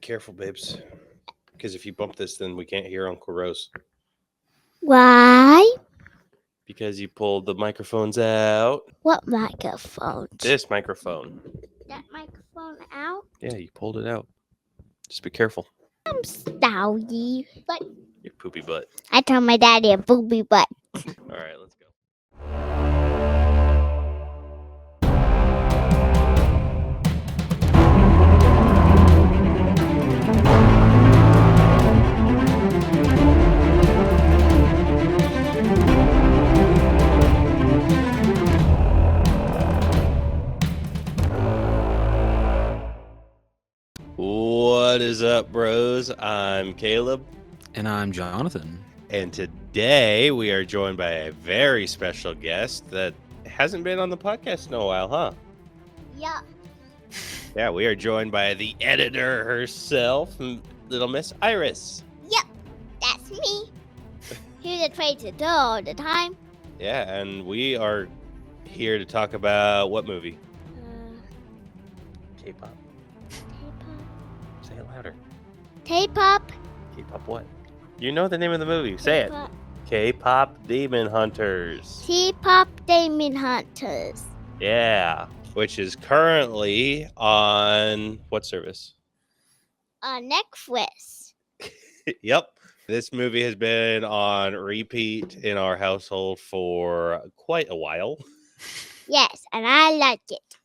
careful, babes. Because if you bump this, then we can't hear Uncle Rose. Why? Because you pulled the microphones out. What microphone? This microphone. That microphone out? Yeah, you pulled it out. Just be careful. I'm stouty. But Your poopy butt. I told my daddy a booby butt. All right, let's go. What is up, bros? I'm Caleb. And I'm Jonathan. And today we are joined by a very special guest that hasn't been on the podcast in a while, huh? Yeah. Yeah, we are joined by the editor herself, Little Miss Iris. Yep, that's me. Here's a trade to do all the time. Yeah, and we are here to talk about what movie? K-pop. K-pop. Say it louder. K-pop. K-pop what? You know the name of the movie. Say it. K-pop. K-pop Demon Hunters. K-pop Demon Hunters. Yeah, which is currently on what service? Netflix. Yep. This movie has been on repeat in our household for quite a while. Yes, and I like it.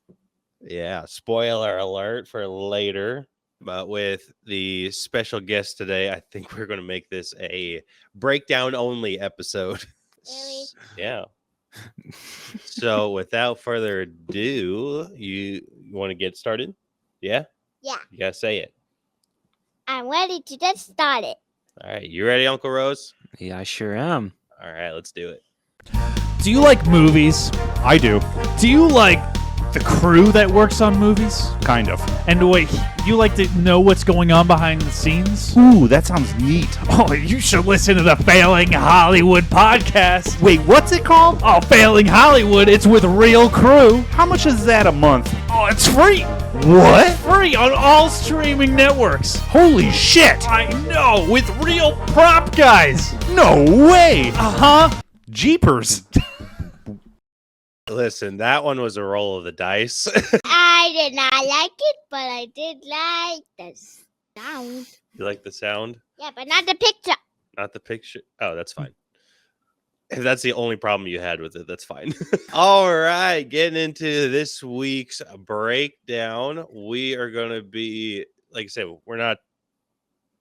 Yeah, spoiler alert for later. But with the special guest today, I think we're going to make this a breakdown only episode. Really? Yeah. So without further ado, you want to get started? Yeah? Yeah. You got to say it. I'm ready to get started. All right. You ready, Uncle Rose? Yeah, I sure am. All right. Let's do it. Do you like movies? I do. Do you like the crew that works on movies? Kind of. And wait, you like to know what's going on behind the scenes? Ooh, that sounds neat. Oh, you should listen to the Failing Hollywood podcast. Wait, what's it called? Oh, Failing Hollywood, it's with real crew. How much is that a month? Oh, it's free. What? Free on all streaming networks. Holy shit! I know, with real prop guys. No way! Uh-huh. Jeepers. Listen, that one was a roll of the dice. I did not like it, but I did like the sound. You like the sound? Yeah, but not the picture. Not the picture? Oh, that's fine. If that's the only problem you had with it, that's fine. All right, getting into this week's breakdown. We are going to be, like I said, we're not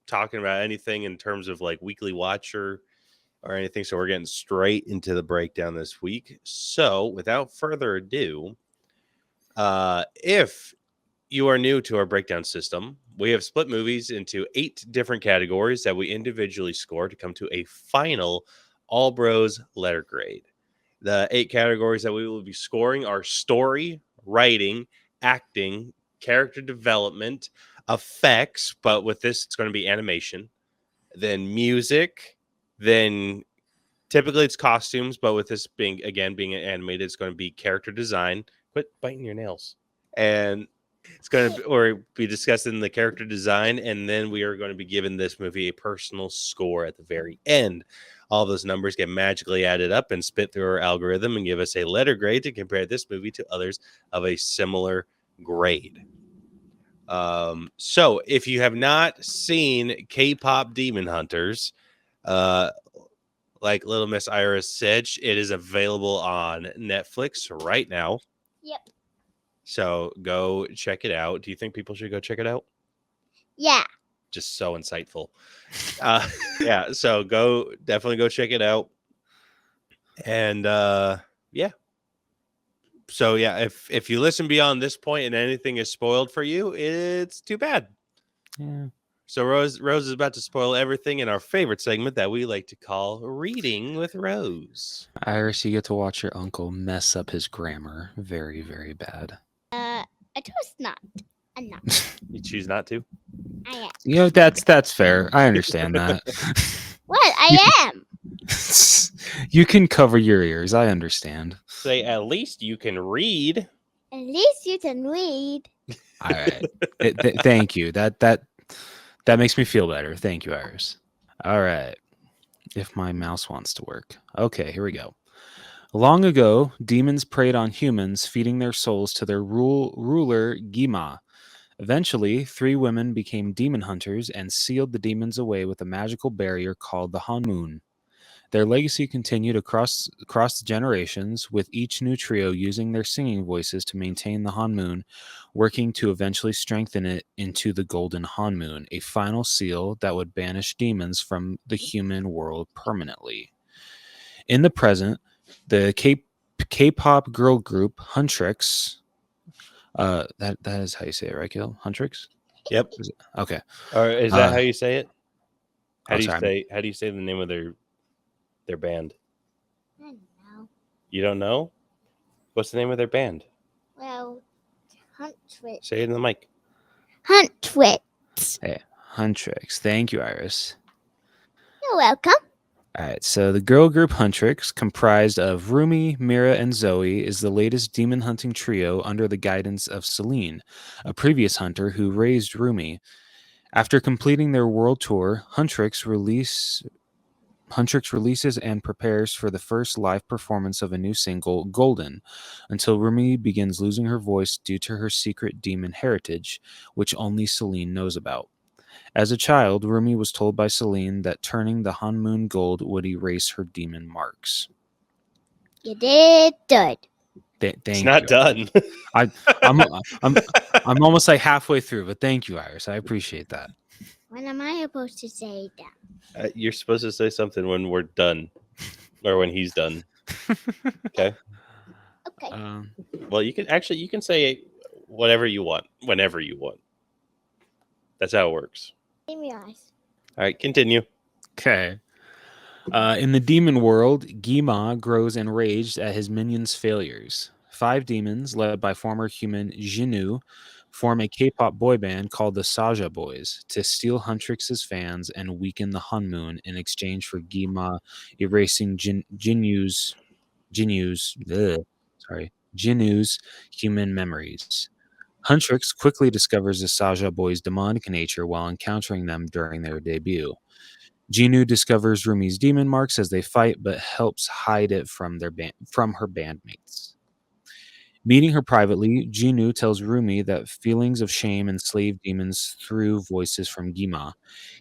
talking about anything in terms of like weekly watcher or anything. So we're getting straight into the breakdown this week. So without further ado, if you are new to our breakdown system, we have split movies into 8 different categories that we individually score to come to a final All Bros letter grade. The 8 categories that we will be scoring are story, writing, acting, character development, effects, but with this, it's going to be animation, then music, then typically it's costumes, but with this being animated, it's going to be character design. Quit biting your nails. And it's going to be discussing the character design, and then we are going to be giving this movie a personal score at the very end. All those numbers get magically added up and spit through our algorithm and give us a letter grade to compare this movie to others of a similar grade. So if you have not seen K-pop Demon Hunters, like Little Miss Iris said, it is available on Netflix right now. Yep. So go check it out. Do you think people should go check it out? Yeah. Just so insightful. Yeah, so definitely go check it out. And yeah. So yeah, if you listen beyond this point and anything is spoiled for you, it's too bad. Yeah. So Rose is about to spoil everything in our favorite segment that we like to call Reading with Rose. Iris, you get to watch your uncle mess up his grammar very, very bad. I chose not. I'm not. You choose not to? I am. You know, that's fair. I understand that. What? I am. You can cover your ears. I understand. Say, at least you can read. At least you can read. All right. Thank you. That That makes me feel better. Thank you, Iris. All right. If my mouse wants to work. Okay, here we go. Long ago, demons preyed on humans, feeding their souls to their ruler, Gima. Eventually, 3 women became demon hunters and sealed the demons away with a magical barrier called the Han Moon. Their legacy continued across the generations, with each new trio using their singing voices to maintain the Han Moon, working to eventually strengthen it into the Golden Han Moon, a final seal that would banish demons from the human world permanently. In the present, the K-pop girl group Huntrix, that is how you say it, right, Gil? Huntrix? Yep. Okay. Or is that how Uh, you say it? How oh, do you sorry. say the name of their band? I don't know. You don't know? What's the name of their band? Well, Huntwit. Say it in the mic. Huntwit. Hey, Huntrix. Thank you, Iris. You're welcome. All right, so the girl group Huntrix, comprised of Rumi, Mira, and Zoe, is the latest demon hunting trio under the guidance of Celine, a previous hunter who raised Rumi. After completing their world tour, Huntrix releases and prepares for the first live performance of a new single, Golden, until Rumi begins losing her voice due to her secret demon heritage, which only Celine knows about. As a child, Rumi was told by Celine that turning the Han Moon gold would erase her demon marks. You did good. Thank It's you. not done. I'm almost like halfway through, but thank you, Iris. I appreciate that. When am I supposed to say that? You're supposed to say something when we're done, or when he's done. Okay. Okay. Well, you can say whatever you want, whenever you want. That's how it works. Name your eyes. All right, continue. Okay. In the demon world, Gima grows enraged at his minions' failures. 5 demons, led by former human Jinnu, form a K-pop boy band called the Saja Boys to steal Huntrix's fans and weaken the Hun Moon in exchange for Gima erasing Jinnu's human memories. Huntrix quickly discovers the Saja Boys' demonic nature while encountering them during their debut. Jinnu discovers Rumi's demon marks as they fight, but helps hide it from her bandmates. Meeting her privately, Jinnu tells Rumi that feelings of shame enslave demons through voices from Gima.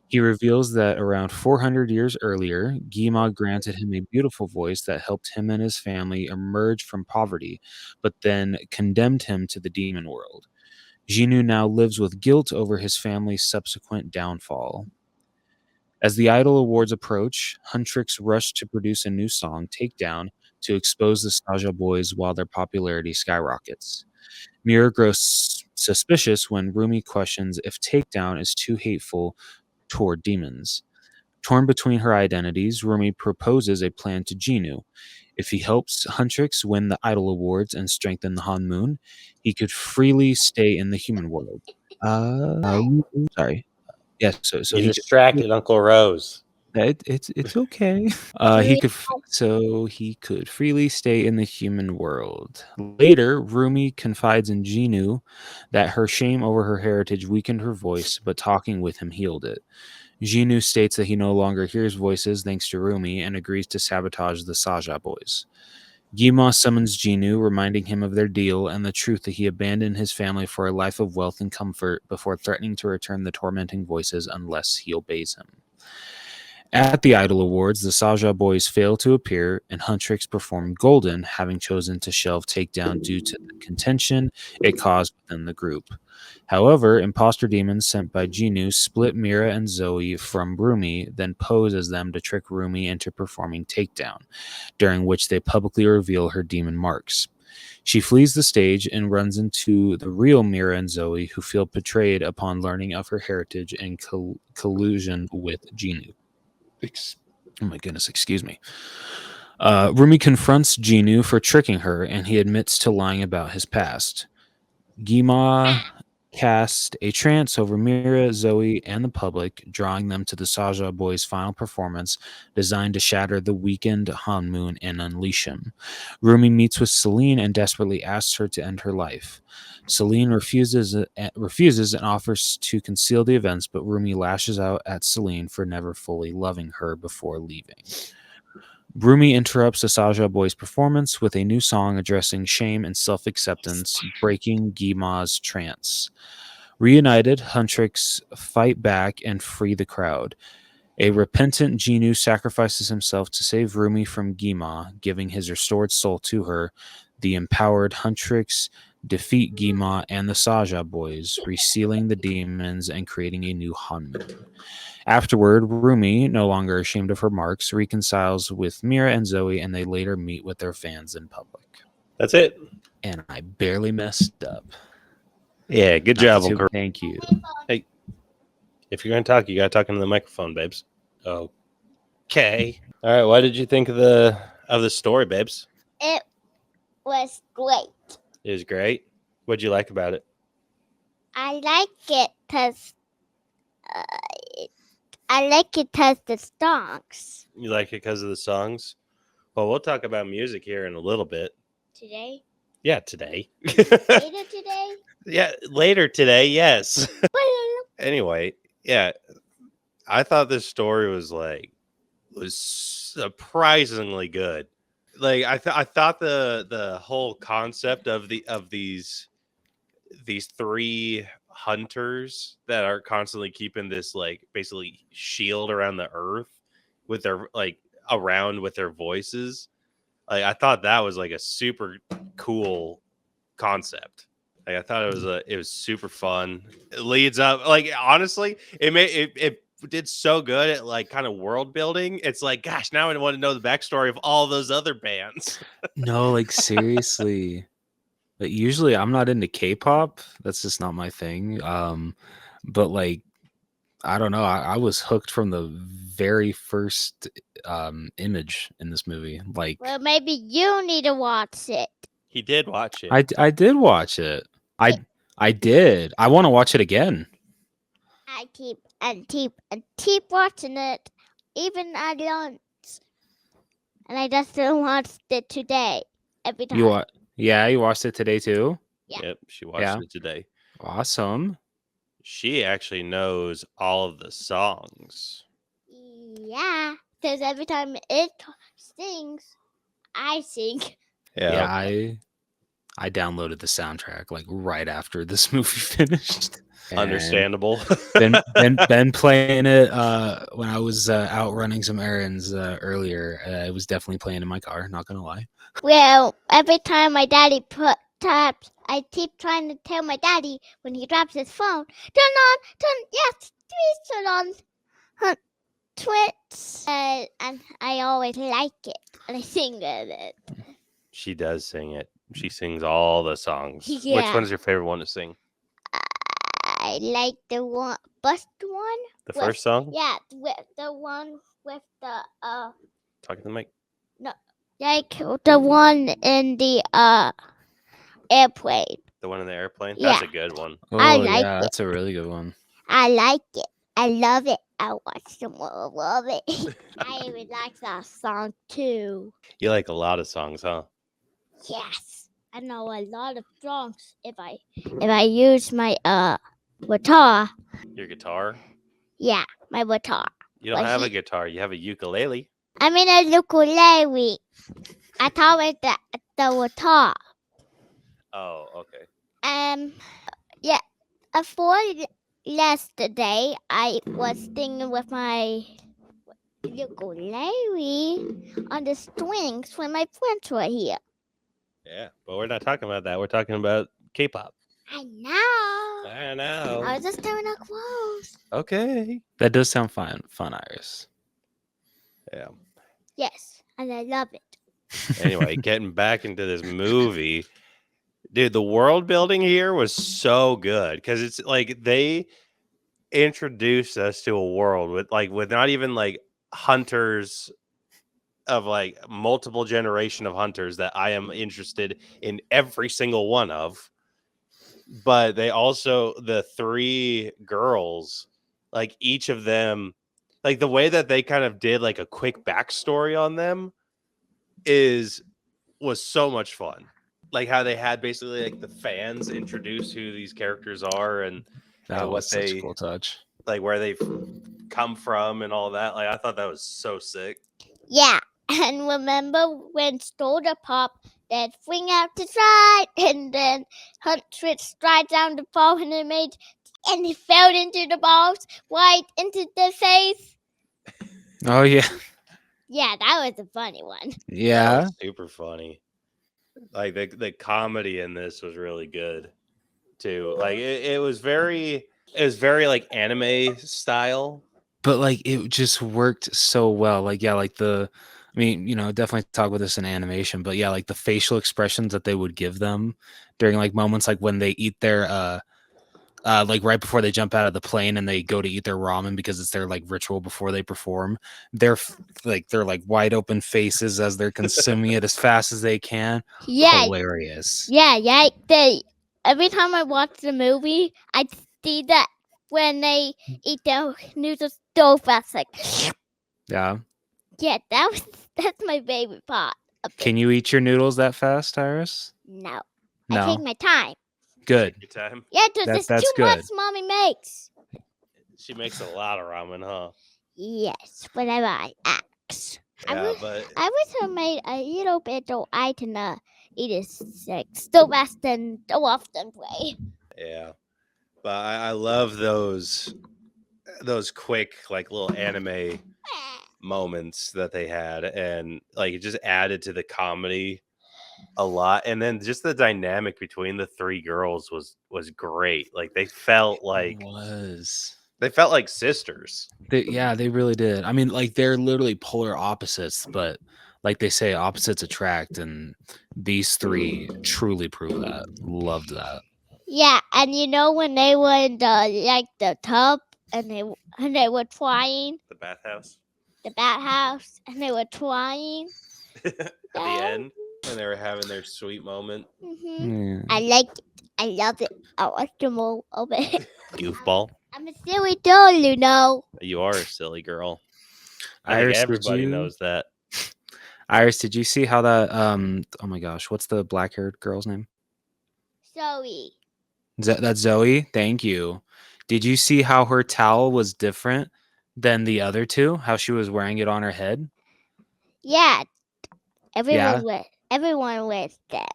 He reveals that around 400 years earlier, Gima granted him a beautiful voice that helped him and his family emerge from poverty, but then condemned him to the demon world. Jinnu now lives with guilt over his family's subsequent downfall. As the Idol Awards approach, Huntrix rushed to produce a new song, Takedown, to expose the Saja Boys while their popularity skyrockets. Mira grows suspicious when Rumi questions if Takedown is too hateful toward demons. Torn between her identities, Rumi proposes a plan to Jinnu. If he helps Huntrix win the Idol Awards and strengthen the Han Moon, he could freely stay in the human world. Sorry. Yes, so You he distracted Uncle Rose. it's okay. He could freely stay in the human world. Later, Rumi confides in Jinnu that her shame over her heritage weakened her voice, but talking with him healed it. Jinnu states that he no longer hears voices thanks to Rumi and agrees to sabotage the Saja Boys. Gima summons Jinnu, reminding him of their deal and the truth that he abandoned his family for a life of wealth and comfort before threatening to return the tormenting voices unless he obeys him. At the Idol Awards, the Saja Boys fail to appear, and Huntrix performed Golden, having chosen to shelve Takedown due to the contention it caused within the group. However, imposter demons sent by Jinnu split Mira and Zoe from Rumi, then pose as them to trick Rumi into performing Takedown, during which they publicly reveal her demon marks. She flees the stage and runs into the real Mira and Zoe, who feel betrayed upon learning of her heritage and collusion with Jinnu. Oh my goodness, excuse me. Rumi confronts Jinnu for tricking her, and he admits to lying about his past. Gima cast a trance over Mira, Zoe, and the public, drawing them to the Saja Boys' final performance designed to shatter the weakened Han Moon and unleash him. Rumi meets with Celine and desperately asks her to end her life. Celine refuses and offers to conceal the events, but Rumi lashes out at Celine for never fully loving her before leaving. Rumi interrupts the Saja Boys' performance with a new song addressing shame and self-acceptance, breaking Gima's trance. Reunited, Huntrix fight back and free the crowd. A repentant Genu sacrifices himself to save Rumi from Gima, giving his restored soul to her. The empowered Huntrix defeat Gima and the Saja Boys, resealing the demons and creating a new Hanmoon. Afterward, Rumi, no longer ashamed of her marks, reconciles with Mira and Zoe, and they later meet with their fans in public. That's it. And I barely messed up. Yeah, good job, Uncle. Thank you. Hey, if you're gonna talk, you gotta talk into the microphone, babes. Okay. All right. What did you think of the story, babes? It was great. It was great. What'd you like about it? I like it because the songs. You like it because of the songs? Well, we'll talk about music here in a little bit. Today? Yeah, today. Later today? Yeah, later today. Yes. Anyway, yeah, I thought this story was surprisingly good. Like I thought the whole concept of these three hunters that are constantly keeping this like basically shield around the earth with their around with their voices. Like I thought that was like a super cool concept. Like I thought it was super fun. It leads up, like honestly, it did so good at like kind of world building. It's like, gosh, now I want to know the backstory of all those other bands. No, like seriously. Like usually I'm not into K-pop. That's just not my thing. But like I don't know. I was hooked from the very first image in this movie. Like Well, maybe you need to watch it. He did watch it. I did watch it. I did. I want to watch it again. I keep watching it, even at lunch. And I just watched it today. Every time. You watched it today too? Yeah. Yep, she watched it today. Awesome. She actually knows all of the songs. Yeah, because every time it sings, I sing. Yeah, I downloaded the soundtrack like right after this movie finished. Understandable. Been playing it when I was out running some errands earlier. It was definitely playing in my car, not gonna lie. Well, every time my daddy taps, I keep trying to tell my daddy when he drops his phone, turn on Twitch. And I always like it. And I sing with it. She does sing it. She sings all the songs. Yeah. Which one's your favorite one to sing? I like the first one. The first song? Yeah, the one with the Talking to the mic. No, like the one in the airplane. The one in the airplane? Yeah. That's a good one. Oh, I like yeah, it. that's a really good one. I like it. I love it. I watch some more of it. I even like that song too. You like a lot of songs, huh? Yes, I know a lot of songs if I use my guitar. Your guitar? Yeah, my guitar. You don't Like have a he- guitar. You have a ukulele. I mean a ukulele. I thought it the guitar. Oh, okay. Yeah. Before yesterday, I was singing with my ukulele on the strings when my friends were here. Yeah, but we're not talking about that. We're talking about K-pop. I know. I know. I was just doing a close. Okay. That does sound fun, Iris. Yeah. Yes, and I love it. Anyway, getting back into this movie, dude, the world building here was so good because it's like they introduced us to a world with not even like hunters of like multiple generation of hunters that I am interested in every single one of. but they also the three girls, like each of them, like the way that they kind of did like a quick backstory on them was so much fun. Like how they had basically like the fans introduce who these characters are and That what was such a they cool touch. like where they've come from and all that. Like I thought that was so sick. Yeah, and remember when Soda Pop that swing out the side, and then Huntress slide down the ball, and he fell into the balls right into the face. Oh yeah, Yeah, that was a funny one. That yeah. was super funny. Like the comedy in this was really good too. Like it was very like anime style. But like it just worked so well. Like yeah, like I mean, definitely talk about this in animation, but yeah, like the facial expressions that they would give them during like moments like when they eat their like right before they jump out of the plane and they go to eat their ramen because it's their like ritual before they perform. They're like wide open faces as they're consuming it as fast as they can. Yeah, Hilarious. yeah. Every time I watch the movie, I see that when they eat their noodles so fast, like Yeah. yeah, that's my favorite part. Can you eat your noodles that fast, Iris? No, No. I take my time. Good. Good time. Yeah, because That's it's too much good. Mommy makes. She makes a lot of ramen, huh? Yes, whenever I ask. Yeah, but I wish I made a little bit so I can eat it like so fast and so often way. yeah. But I love those quick like little anime moments that they had, and like it just added to the comedy a lot. And then just the dynamic between the three girls was great. Like they felt like sisters. They really did. I mean, like they're literally polar opposites, but like they say, opposites attract, and these three truly prove that. Loved that. Yeah, and when they were in the tub and they were trying The bathhouse the bathhouse and they were trying. at the end when they were having their sweet moment. Mm-hmm. Yeah. I like it. I love it. I watched them all of it. Goofball. I'm a silly girl, you know. You are a silly girl. I think Iris, everybody knows that. Iris, did you see how that? Oh my gosh, what's the black-haired girl's name? Zoe. That's Zoe. Thank you. Did you see how her towel was different than the other two? How she was wearing it on her head? Yeah. Everyone wears that.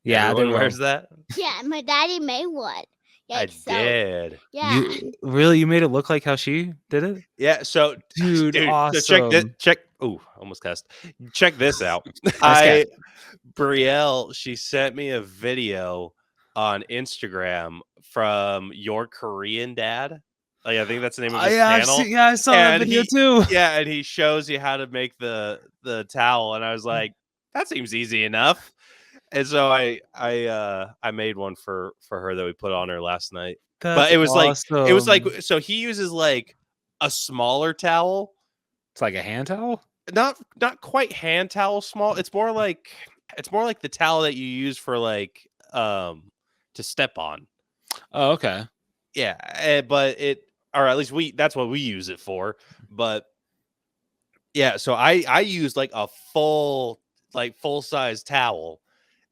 Yeah, Everyone wears that. Yeah, my daddy made one. I did. Yeah. You made it look like how she did it? Yeah. So, Dude, awesome. So check this. Oh, almost cussed. Check this out. Brielle, she sent me a video on Instagram from your Korean dad. Like I think that's the name of his channel. I saw that video too. Yeah, and he shows you how to make the towel, and I was like, that seems easy enough. And so I made one for her that we put on her last night. But it was awesome. like so he uses like a smaller towel. It's like a hand towel? Not quite hand towel small. It's more like the towel that you use for like to step on. Oh, okay. Yeah, but or at least that's what we use it for. But yeah, so I used like a full size towel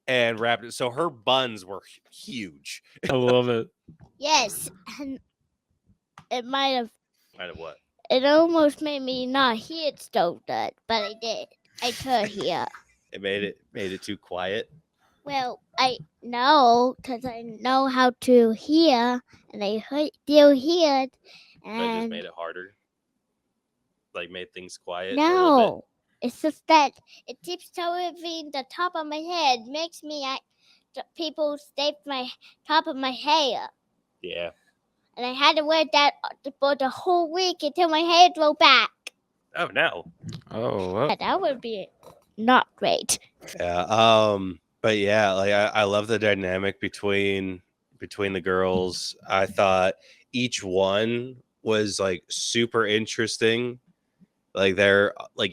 and wrapped it. So her buns were huge. I love it. Yes, and it might have. Might have what? It almost made me not hear it so good, but I did. I could hear. It made it too quiet. Well, I know because I know how to hear, and I still hear it. And I just made it harder. Like made things quiet. A little bit. It's just that it keeps touching the top of my head, makes me people stay my top of my hair. Yeah. And I had to wear that for the whole week until my hair grew back. Oh no. Oh. That would be not great. Yeah. But yeah, like I love the dynamic between the girls. I thought each one was like super interesting. Like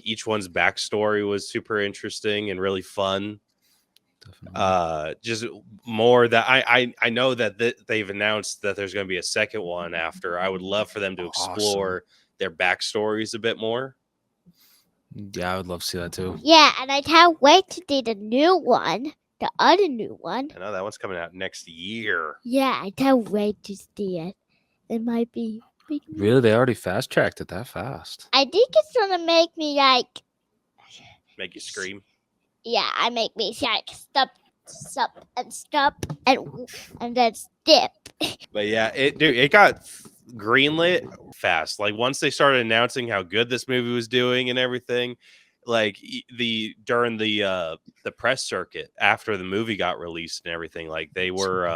each one's backstory was super interesting and really fun. Definitely. Just more that I know that they've announced that there's going to be a second one after. I would love for them to explore their backstories a bit more. Yeah, I would love to see that too. Yeah, and I can't wait to see the new one, the other new one. I know that one's coming out next year. Yeah, I can't wait to see it. It might be big. Really, they already fast tracked it that fast. I think it's gonna make me like, Make you scream. yeah, I make me like stop, and then skip. But yeah, it got greenlit fast. Like once they started announcing how good this movie was doing and everything, like during the press circuit after the movie got released and everything, like they were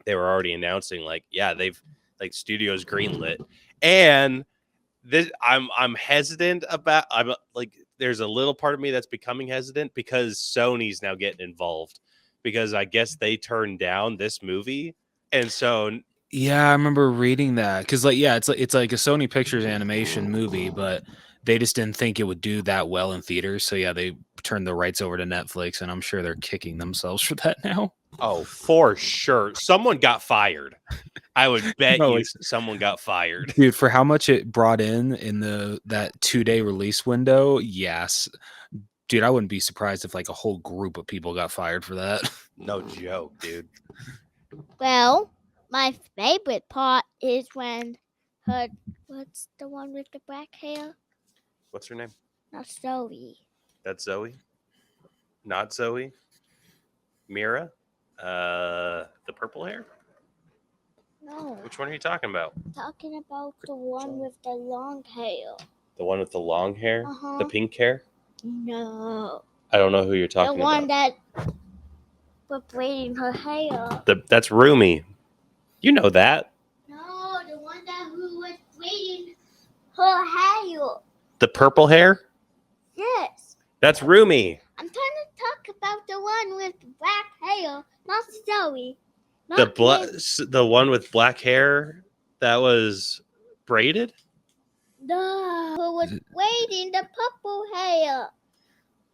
already announcing like, yeah, they've like studios greenlit. And this I'm hesitant about. I'm like, there's a little part of me that's becoming hesitant because Sony's now getting involved because I guess they turned down this movie. And so Yeah, I remember reading that because, like, yeah, it's like a Sony Pictures animation movie, but they just didn't think it would do that well in theaters. So yeah, they turned the rights over to Netflix, and I'm sure they're kicking themselves for that now. oh, for sure, someone got fired. I would bet No, you someone got fired. Dude, for how much it brought in that 2-day release window, yes. Dude, I wouldn't be surprised if like a whole group of people got fired for that. No joke, dude. Well, my favorite part is when what's the one with the black hair? What's her name? Not Zoe. That's Zoe. Not Zoe. Mira. The purple hair. No, Which one are you talking about? talking about the one with the long hair. The one with the long hair, Uh-huh. the pink hair. No, I don't know who you're the talking one about. that was braiding her hair. That's Rumi. You know that. No, the one who was braiding her hair. The purple hair. Yes, That's Rumi. I'm trying to talk about the one with black hair, not Zoe. The one with black hair that was braided. No, who was braiding the purple hair.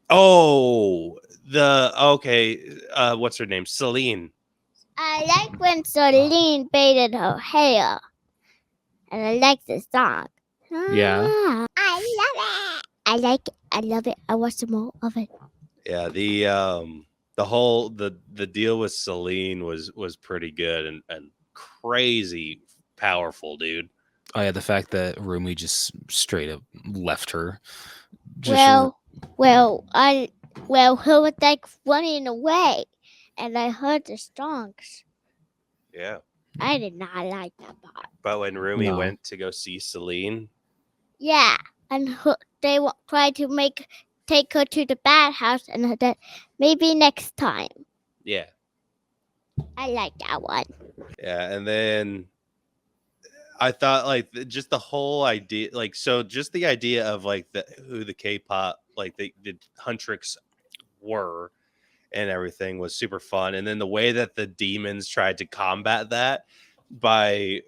Oh, okay. What's her name? Celine. I like when Celine braided her hair. And I like the song. Yeah. I love it. I like it. I love it. I watch some more of it. Yeah, the whole the deal with Celine was pretty good and crazy powerful, dude. Oh yeah, the fact that Rumi just straight up left her. Well, he was like running away, and I heard the songs. Yeah. I did not like that part. But when Rumi No. went to go see Celine, Yeah, and they tried to take her to the bad house, and that maybe next time. yeah. I like that one. Yeah, and then I thought like just the whole idea, like so just the idea of like who the K-pop like the Huntrix were and everything was super fun, and then the way that the demons tried to combat that by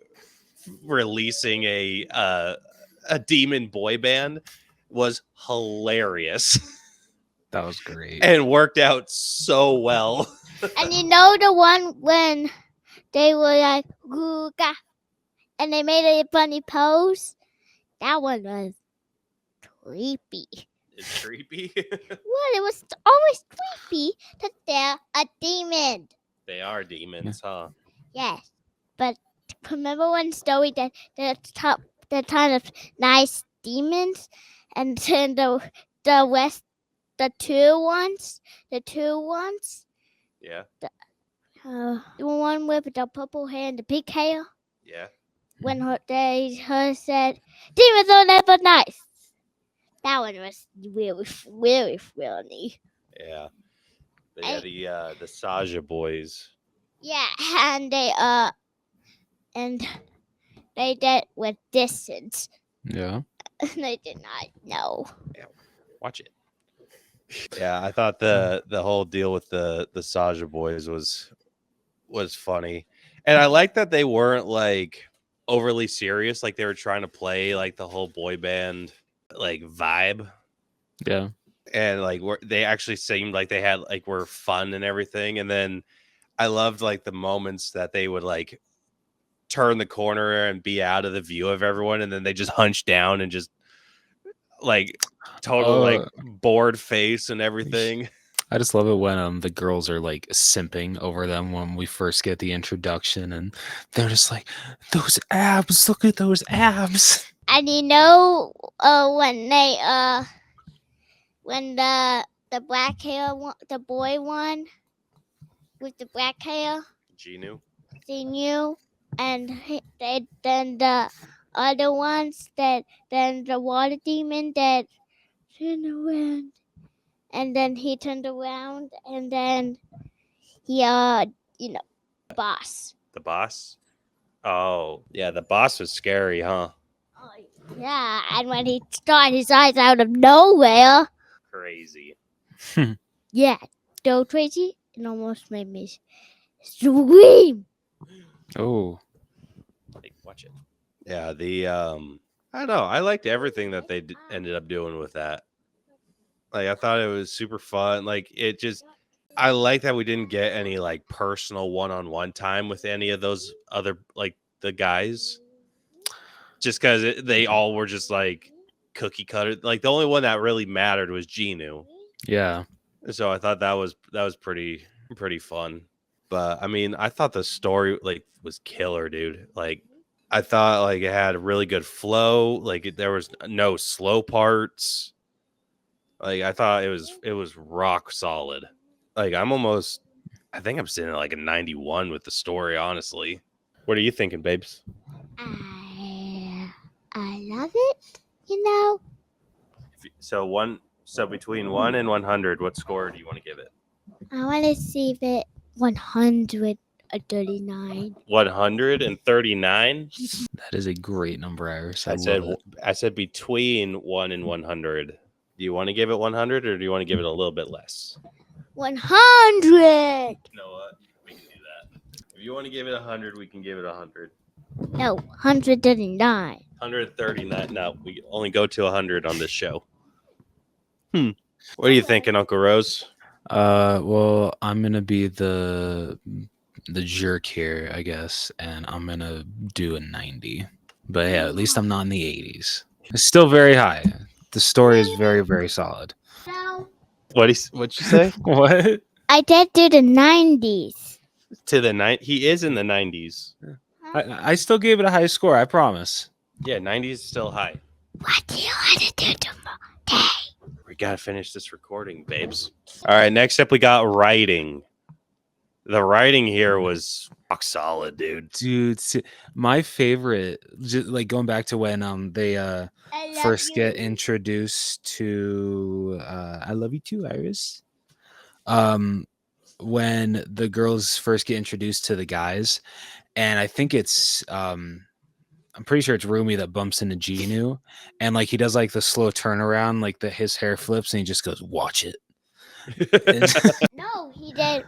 releasing a demon boy band was hilarious. That was great. And worked out so well. And you know the one when they were like "Googa," and they made a funny pose? That one was creepy. It's creepy. Well, it was always creepy that they're a demon. They are demons, huh? Yes, but remember when Story did the kind of nice demons, and then the rest, the two ones, Yeah. the one with the purple hair and the pink hair. Yeah. When her said, "Demons are never nice." That one was really, really funny. Yeah. But yeah, the Saja boys. Yeah, and they did with distance. Yeah. They did not know. Watch it. Yeah, I thought the whole deal with the Saja boys was funny. And I like that they weren't like overly serious, like they were trying to play like the whole boy band like vibe. Yeah. and like they actually seemed like they had like were fun and everything. And then I loved like the moments that they would like turn the corner and be out of the view of everyone, and then they just hunch down and just like total like bored face and everything. I just love it when the girls are like simping over them when we first get the introduction, and they're just like, those abs, look at those abs. And you know, when they when the black hair the boy won with the black hair, Genu. they knew, and then the other ones that then the water demon that turned around, and then he turned around, and then he boss. The boss. Oh yeah, the boss was scary, huh? Oh, yeah, and when he started his eyes out of nowhere, Crazy. yeah, so crazy, it almost made me scream. Oh, Like, watch it. Yeah, the I don't know. I liked everything that they ended up doing with that. Like, I thought it was super fun. Like, it just, I like that we didn't get any like personal one-on-one time with any of those other like the guys, just because they all were just like cookie cutter. Like, the only one that really mattered was Genu. yeah. So I thought that was pretty fun. But I mean, I thought the story like was killer, dude. Like, I thought like it had a really good flow. Like, there was no slow parts. Like, I thought it was rock solid. Like, I think I'm sitting at like a 91 with the story, honestly. What are you thinking, babes? I love it, you know. So between 1 and 100, what score do you want to give it? I want to see it 139. 139? That is a great number, Iris. I said between 1 and 100. Do you want to give it 100 or do you want to give it a little bit less? 100. You know what? We can do that. If you want to give it 100, we can give it 100. No, 139. 139. No, we only go to 100 on this show. What are you thinking, Uncle Rose? Well, I'm gonna be the jerk here, I guess, and I'm gonna do a 90. But yeah, at least I'm not in the 80s. It's still very high. The story is very, very solid. What'd you say? What? I did do the 90s. To the 9. He is in the 90s. I still gave it a high score, I promise. Yeah, 90s is still high. What do you want to do tomorrow? We gotta finish this recording, babes. All right, next up we got writing. The writing here was rock solid, dude. Dude, my favorite, just like going back to when they first get introduced to I love you too, Iris. When the girls first get introduced to the guys, and I think it's I'm pretty sure it's Rumi that bumps into Genu, and like he does like the slow turnaround, like his hair flips and he just goes, "Watch it." No, he did.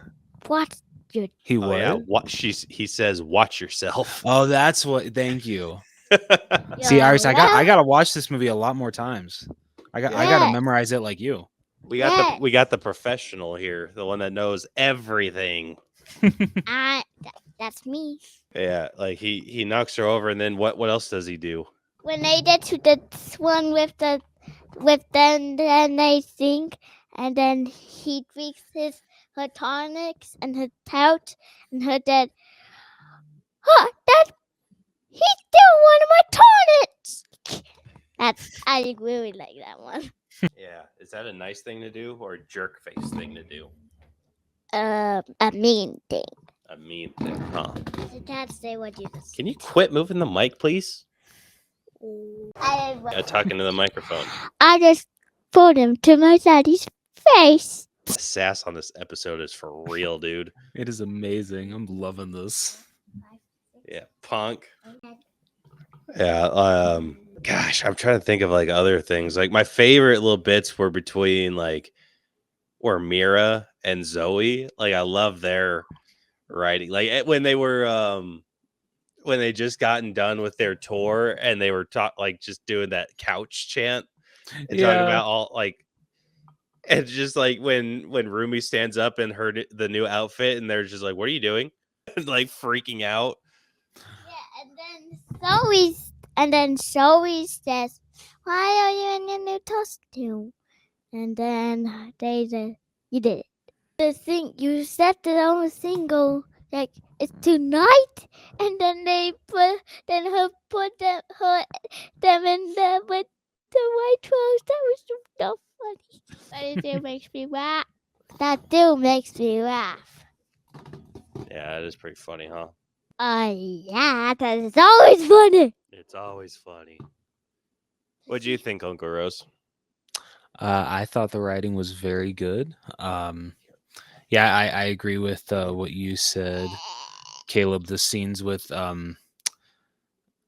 Watch it. He Oh, what? yeah, he says, "Watch yourself." Oh, that's what. Thank you. See, Iris, I gotta watch this movie a lot more times. I gotta memorize it like you. We got the professional here, the one that knows everything. That's me. Yeah, like he knocks her over, and then what else does he do? When they get to the one with then they think, and then he drinks her tonics and her tout and her dad. He still one of my tonics. I really like that one. Yeah, is that a nice thing to do or a jerk face thing to do? A mean thing. A mean thing, huh? So Dad, say what you just. Can you quit moving the mic, please? I Talking to the microphone. just put him to my daddy's face. The sass on this episode is for real, dude. It is amazing. I'm loving this. Yeah, punk. Yeah, gosh, I'm trying to think of like other things. Like my favorite little bits were between like were Mira and Zoe. Like I love their writing. Like when they were when they just gotten done with their tour and they were like just doing that couch chant and talking about all like And just like when Rumi stands up in the new outfit, and they're just like, "What are you doing?" Like freaking out. Yeah, and then Zoe says, "Why are you in your new costume?" And then they said, "You did it." The thing you said that on a single, like it's tonight, and then her put them in there with the white clothes. That was so funny. But it still makes me laugh. That still makes me laugh. Yeah, it is pretty funny, huh? Yeah, that is always funny. It's always funny. What do you think, Uncle Rose? I thought the writing was very good. Yeah, I agree with what you said, Caleb. The scenes with oh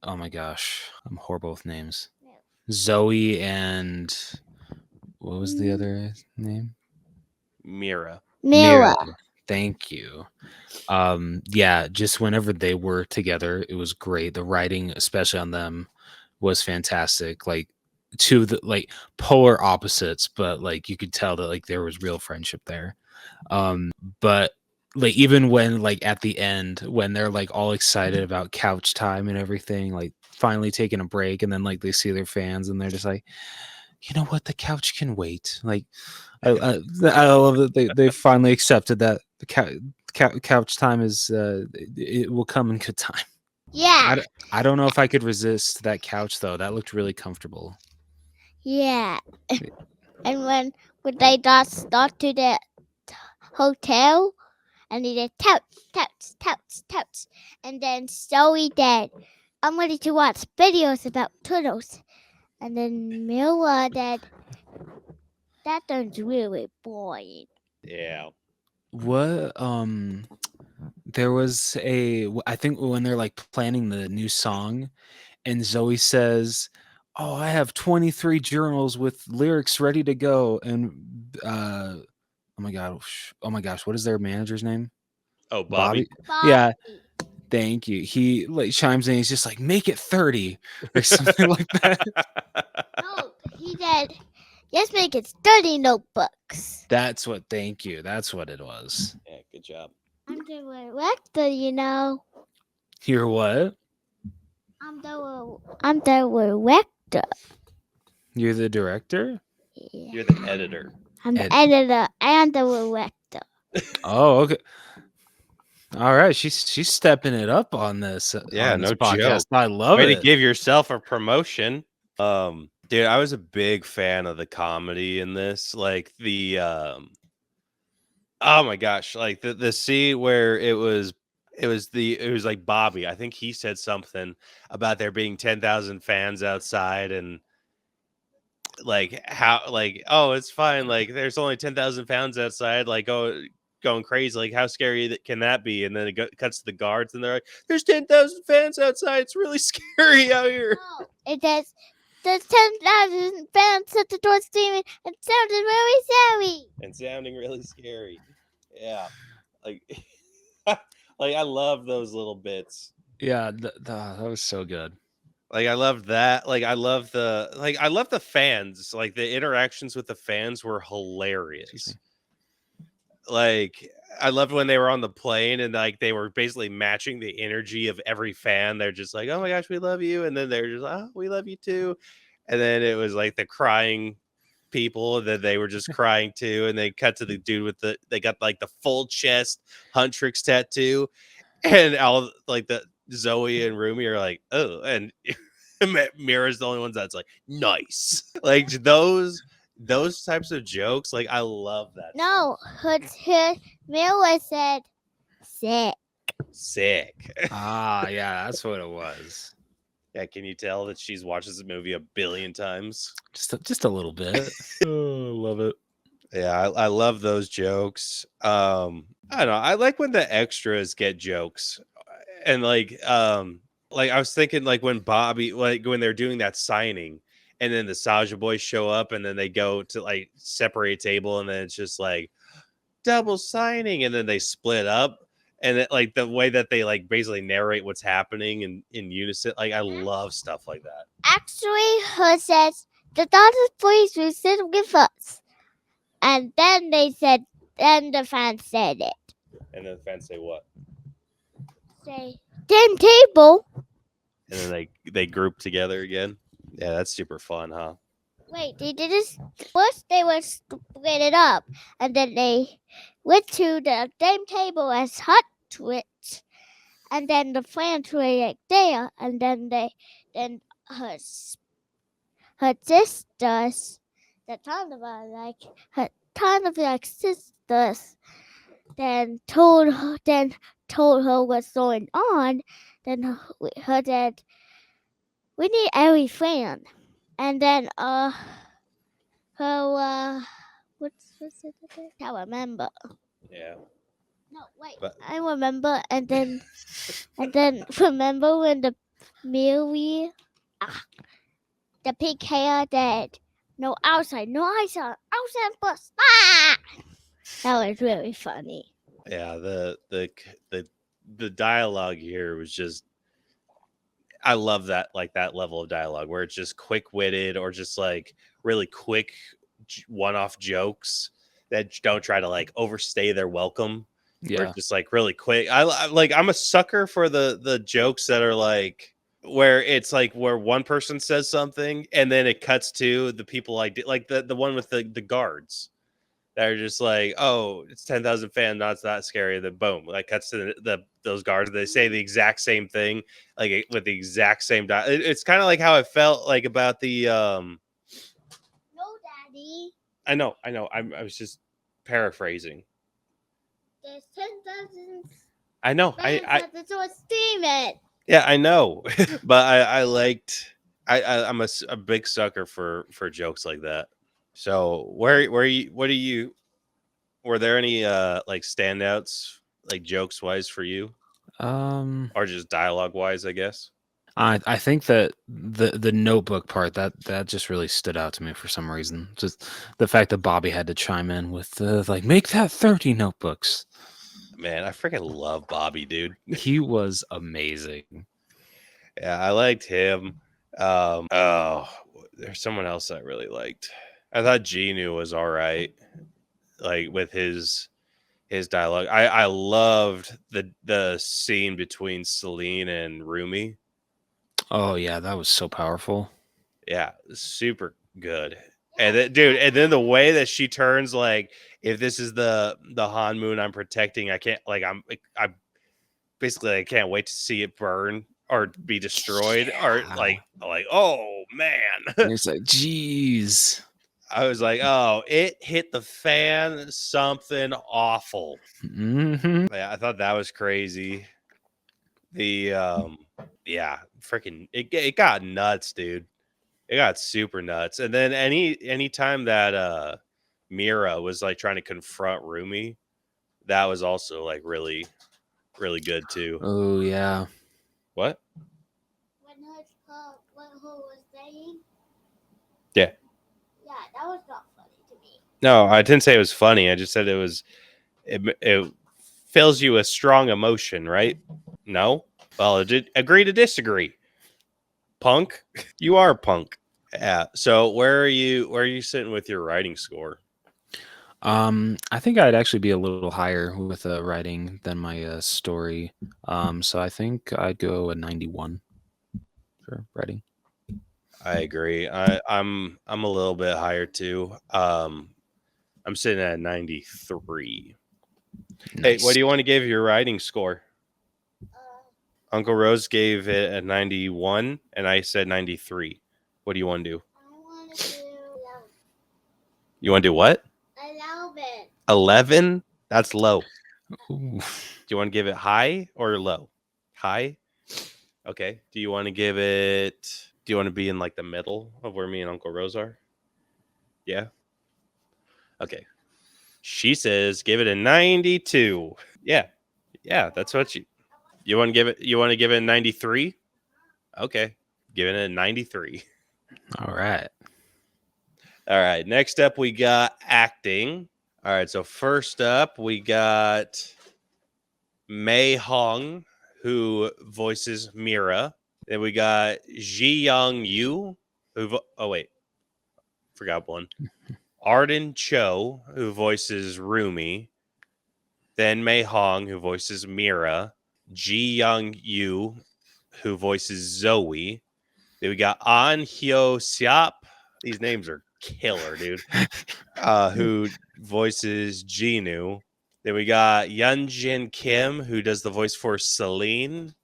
my gosh, I'm horrible with names. Zoe and what was the other name? Mira. Mira. Thank you. Yeah, just whenever they were together, it was great. The writing, especially on them, was fantastic. Like two the like polar opposites, but like you could tell that like there was real friendship there. But like even when like at the end when they're like all excited about couch time and everything, like finally taking a break, and then like they see their fans and they're just like, you know what, the couch can wait. Like I love that they finally accepted that the couch time is it will come in good time. Yeah. I don't know if I could resist that couch though. That looked really comfortable. Yeah. And when they got to the hotel, and they did touch, and then Zoe did, "I'm ready to watch videos about turtles," and then Mila did, "That sounds really boring." Yeah. What there was I think when they're like planning the new song, and Zoe says, "Oh, I have 23 journals with lyrics ready to go," and oh my gosh, what is their manager's name? Oh, Bobby. Yeah, thank you. He like chimes in. He's just like, "Make it 30 or something like that." No, he did. Just make it 30 notebooks. Thank you. That's what it was. Yeah, good job. I'm the director, you know. You're what? I'm the director. You're the director? Yeah. You're the editor. I'm the editor and the director. Oh, okay. All right, she's stepping it up on this. Yeah, on this no podcast. joke. I love Way it. to give yourself a promotion. Dude, I was a big fan of the comedy in this. Like the oh my gosh, like the scene where it was like Bobby. I think he said something about there being 10,000 fans outside, and like how like, oh, it's fine, like there's only 10,000 fans outside, like, oh, going crazy, like how scary can that be? And then it cuts to the guards, and they're like, there's 10,000 fans outside, it's really scary out here. No, it says there's 10,000 fans at the door screaming and sounding really scary. And sounding really scary. Yeah, like like I love those little bits. Yeah, that was so good. Like I love that. Like I love the fans. Like the interactions with the fans were hilarious. Like I loved when they were on the plane, and like they were basically matching the energy of every fan. They're just like, "Oh my gosh, we love you," and then they're just, "Oh, we love you too." And then it was like the crying people that they were just crying too, and they cut to the dude with they got like the full chest Huntrix tattoo, and all like the Zoe and Rumi are like, "Oh," and Mira's the only ones that's like, "Nice." Like those types of jokes, like I love that. No, her Mila said sick. Sick. Yeah, that's what it was. Yeah, can you tell that she's watched this movie a billion times? Just a little bit. Oh, love it. Yeah, I love those jokes. I don't know. I like when the extras get jokes, and like I was thinking like when Bobby, like when they're doing that signing, and then the Saja boys show up, and then they go to like separate table, and then it's just like double signing, and then they split up, and it, like the way that they like basically narrate what's happening in unison, like I love stuff like that. Actually, her says the daughter's boys will sit with us. And then the fans said it. And then the fans say what? Say, then table. And then they group together again. Yeah, that's super fun, huh? Wait, they did this. First, they were split it up, and then they went to the same table as Hot Twits, and then the fans were like there, and then her sisters, that kind of like sisters, then told her what's going on. Then her said, "We need every fan," and then her what's it again? I can't remember. Yeah. No, wait. But- I remember, and then remember when the Miri, the pink hair that no outside bus. That was really funny. Yeah, the dialogue here was just, I love that, like that level of dialogue where it's just quick-witted or just like really quick one-off jokes that don't try to like overstay their welcome. Or Yeah. just like really quick. I'm a sucker for the jokes that are like where it's like where one person says something and then it cuts to the people like the one with the guards that are just like, oh, it's 10,000 fans, not that scary. Then boom, like cuts to those guards. They say the exact same thing, like with the exact same. It's kind of like how it felt like about the. No, Daddy. I know. I was just paraphrasing. There's 10,000 I know. fans that so steam it. Yeah, I know, but I liked. I'm a big sucker for jokes like that. So where you what do you were there any like standouts like jokes wise for you or just dialogue wise, I guess? I think that the notebook part that just really stood out to me for some reason. Just the fact that Bobby had to chime in with like make that 30 notebooks. Man, I freaking love Bobby, dude. He was amazing. Yeah, I liked him. Oh, there's someone else I really liked. I thought Genu was all right, like with his dialogue. I loved the scene between Celine and Rumi. Oh yeah, that was so powerful. Yeah, super good. And then, dude, and then the way that she turns, like, if this is the Han Moon I'm protecting, I can't, like, I basically I can't wait to see it burn or be destroyed or like, oh man. And it's like, geez. I was like, oh, it hit the fan, something awful. Mm-hmm. Yeah, I thought that was crazy. The yeah, freaking it got nuts, dude. It got super nuts. And then any time that Mira was like trying to confront Rumi, that was also like really, really good too. Oh yeah. What? What her was saying? Yeah. Yeah, that was not funny to me. No, I didn't say it was funny. I just said it fills you with strong emotion, right? No? Well, agree to disagree. Punk? You are a punk. Yeah. So where are you sitting with your writing score? I think I'd actually be a little higher with writing than my story. So I think I'd go a 91 for writing. I agree. I'm a little bit higher too. I'm sitting at 93. Hey, what do you want to give your writing score? Uncle Rose gave it a 91 and I said 93. What do you want to do? I want to do 11. You want to do what? 11. 11? That's low. Ooh. Do you want to give it high or low? High? Okay. Do you want to be in like the middle of where me and Uncle Rose are? Yeah. Okay. She says give it a 92. Yeah. Yeah, that's what you want to give it a 93? Okay. Giving it a 93. All right. All right. Next up we got acting. All right, so first up we got Mei Hong, who voices Mira. Then we got Ji Young Yu, forgot one. Arden Cho, who voices Rumi. Then Mei Hong, who voices Mira. Ji Young Yu, who voices Zoe. Then we got An Hyo Siap. These names are killer, dude. Who voices Jinu. Then we got Yunjin Kim, who does the voice for Celine.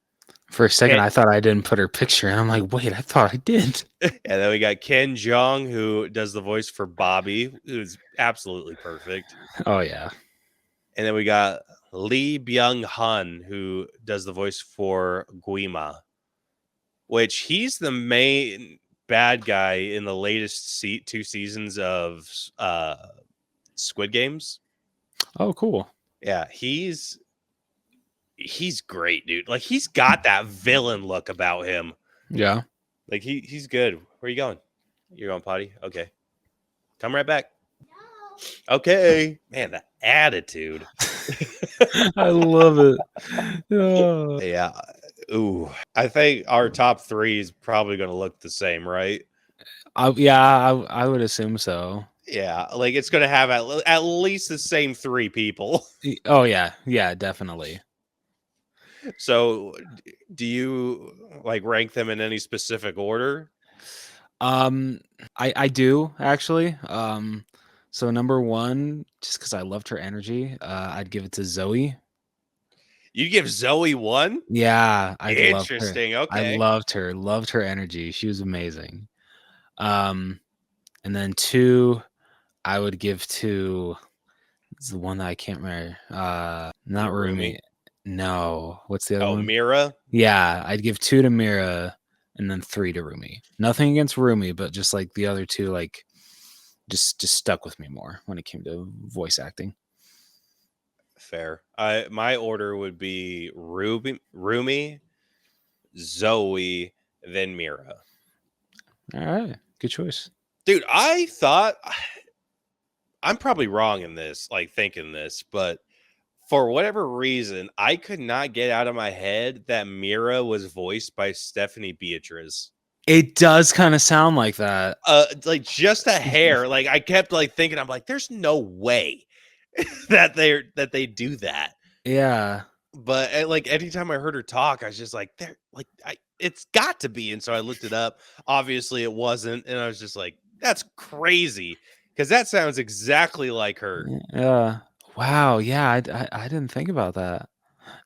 For a second, Ken- I thought I didn't put her picture, and I'm like, wait, I thought I did. And then we got Ken Jeong, who does the voice for Bobby, who's absolutely perfect. Oh yeah. And then we got Lee Byung Hun, who does the voice for Guima, which he's the main bad guy in the latest 2 seasons of Squid Games. Oh, cool. Yeah, he's great, dude. Like, he's got that villain look about him. Yeah. Like, he's good. Where are you going? You're going potty? Okay. Come right back. Okay. Man, the attitude. I love it. Oh. Yeah. Ooh. I think our top 3 is probably going to look the same, right? I would assume so. Yeah. Like, it's going to have at least the same 3 people. Oh yeah, yeah, definitely. So, do you like rank them in any specific order? I do actually. So number 1, just because I loved her energy, I'd give it to Zoe. You give Zoe 1? Yeah, I loved her. Interesting. Okay. I loved her energy. She was amazing. And then 2, I would give to the one that I can't remember. Not Rumi. No, what's the other Oh, one? Mira. Yeah, I'd give 2 to Mira and then 3 to Rumi. Nothing against Rumi, but just like the other 2, like just stuck with me more when it came to voice acting. Fair. My order would be Rumi, Zoe, then Mira. All right, good choice. Dude, I thought I'm probably wrong in this, like thinking this, but for whatever reason, I could not get out of my head that Mira was voiced by Stephanie Beatriz. It does kind of sound like that. Like just a hair. Like I kept like thinking, I'm like, there's no way that they do that. Yeah. But like anytime I heard her talk, I was just like, it's got to be. And so I looked it up. Obviously, it wasn't, and I was just like, that's crazy because that sounds exactly like her. Yeah. Wow. Yeah. I didn't think about that.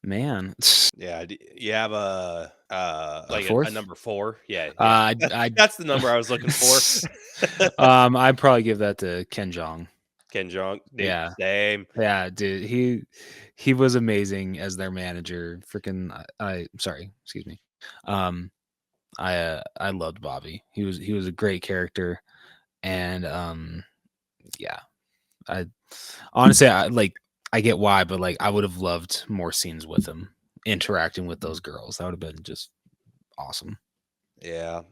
Man. Yeah. You have a like a fourth? number 4. Yeah. That's the number I was looking for. I'd probably give that to Ken Jeong. Ken Jeong. Dude, Yeah. Same. Yeah, dude. He was amazing as their manager. Freaking sorry, excuse me. I loved Bobby. He was a great character. And yeah. I honestly I get why, but like I would have loved more scenes with him interacting with those girls. That would have been just awesome. Yeah.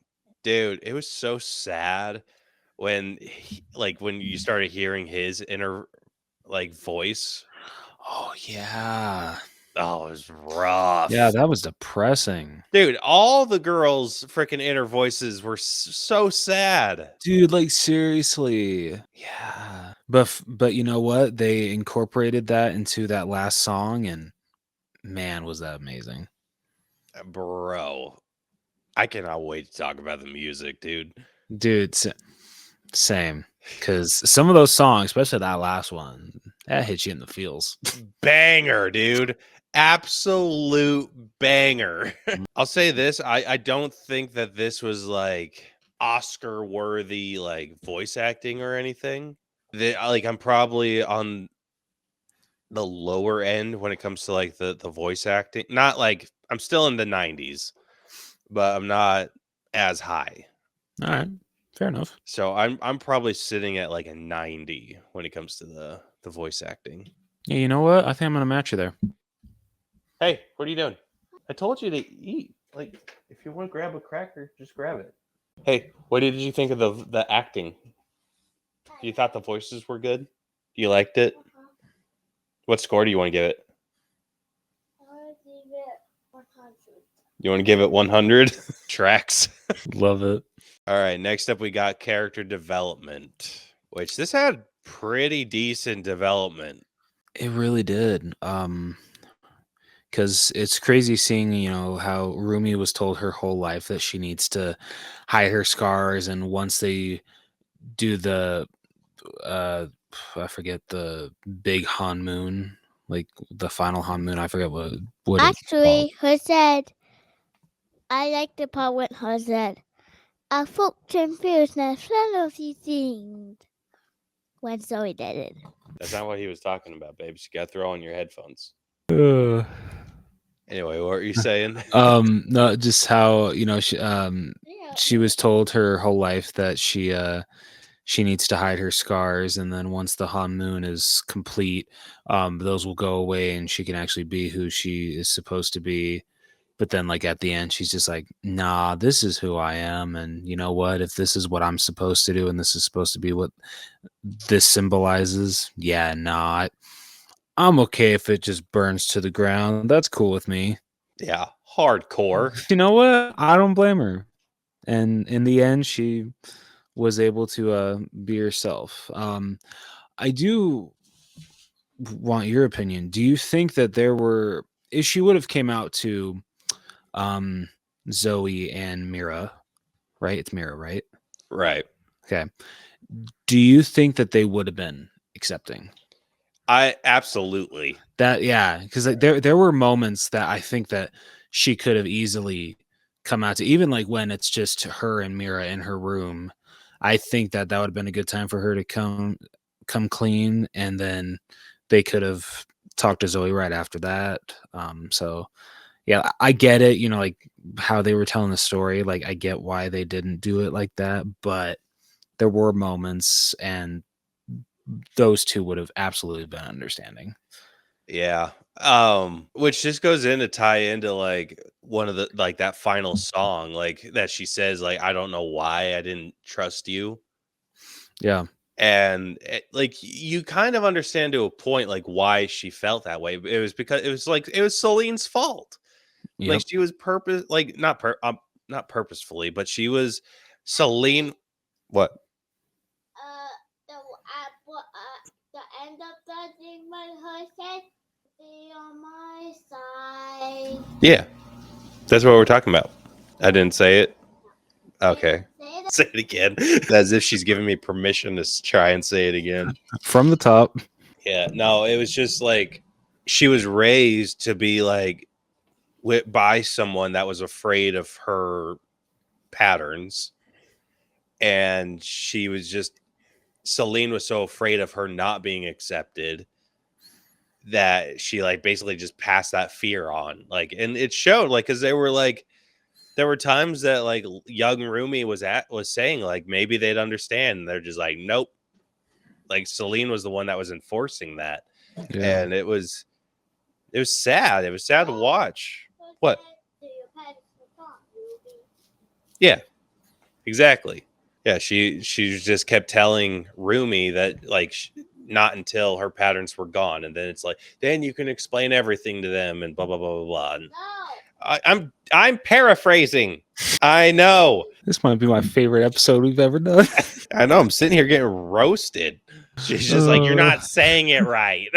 Dude, it was so sad when when you started hearing his inner like voice. Oh yeah. Oh, it was rough. Yeah, that was depressing. Dude, all the girls' freaking inner voices were so sad. Dude, like seriously. Yeah. But you know what? They incorporated that into that last song and man, was that amazing. Bro, I cannot wait to talk about the music, dude. Dude, same. Because some of those songs, especially that last one, that hits you in the feels. Banger, dude. Absolute banger. I'll say this. I don't think that this was like Oscar worthy like voice acting or anything. I'm probably on the lower end when it comes to like the voice acting. Not like I'm still in the 90s, but I'm not as high. All right. Fair enough. So I'm probably sitting at like a 90 when it comes to the voice acting. Yeah, you know what? I think I'm gonna match you there. Hey, what are you doing? I told you to eat. Like, if you want to grab a cracker, just grab it. Hey, what did you think of the acting? You thought the voices were good? You liked it? What score do you want to give it? I want to give it 100. You want to give it 100? Tracks. Love it. All right, next up we got character development. which this had pretty decent development. It really did. Because it's crazy seeing, how Rumi was told her whole life that she needs to hide her scars, and once they do the, uh, I forget the big Han Moon, like the final Han Moon. I forget what it's called. Actually, her said, I like the part when her said, I folk confused and full of these things. When Zoe did it. That's not what he was talking about, babe. You got to throw on your headphones. Anyway, what were you saying? No, just how she was told her whole life that she needs to hide her scars, and then once the Han Moon is complete, those will go away, and she can actually be who she is supposed to be. But then, like, at the end, she's just like, nah, this is who I am. And you know what? If this is what I'm supposed to do, and this is supposed to be what this symbolizes, yeah, nah, I'm okay if it just burns to the ground. That's cool with me. Yeah, hardcore. You know what? I don't blame her. And in the end, she was able to be herself. I do want your opinion. Do you think that there were, if she would have came out to Zoe and Mira, right? It's Mira, right? Right. Okay. Do you think that they would have been accepting? I absolutely. That, yeah, because like, there were moments that I think that she could have easily come out to, even like when it's just her and Mira in her room. I think that would have been a good time for her to come clean, and then they could have talked to Zoe right after that. So yeah, I get it, like how they were telling the story, like I get why they didn't do it like that, but there were moments, and those two would have absolutely been understanding. Yeah. Which just goes in to tie into like one of the, like that final song, like that she says, like, I don't know why I didn't trust you. Yeah. And like you kind of understand to a point like why she felt that way. It was because it was Celine's fault. Yep. Like she was not purposefully, but she was Celine. What? The end of the thing when her said, "Be on my side." Yeah, that's what we're talking about. I didn't say it. Okay, say it again. As if she's giving me permission to try and say it again from the top. Yeah, no, it was just like she was raised to be like by someone that was afraid of her patterns, and she was just Celine was so afraid of her not being accepted that she like basically just passed that fear on, like, and it showed, like, because there were times that like young Rumi was saying like maybe they'd understand, and they're just like nope, like Celine was the one that was enforcing that. Yeah. And it was sad. It was sad to watch. What? Yeah, exactly. Yeah, she just kept telling Rumi that like not until her patterns were gone, and then it's like then you can explain everything to them and blah blah blah blah blah. And I'm paraphrasing. I know this might be my favorite episode we've ever done. I know. I'm sitting here getting roasted. She's just like, you're not saying it right.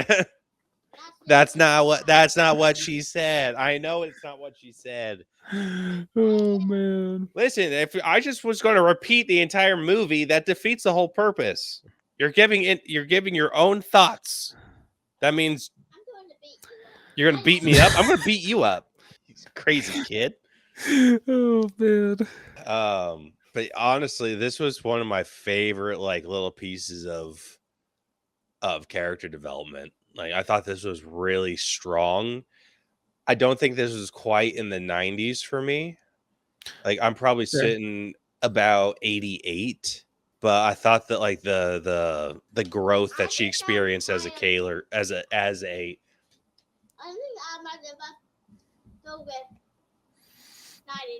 That's not what she said. I know it's not what she said. Oh man. Listen, if I just was going to repeat the entire movie, that defeats the whole purpose. You're giving your own thoughts. That means you're going to beat me up. I'm going to beat you up. You crazy kid. Oh man. But honestly, this was one of my favorite like little pieces of character development. Like I thought this was really strong. I don't think this was quite in the 90s for me. Like I'm probably sitting about 88, but I thought that like the growth that she experienced as a Kaler as a I think I might have go with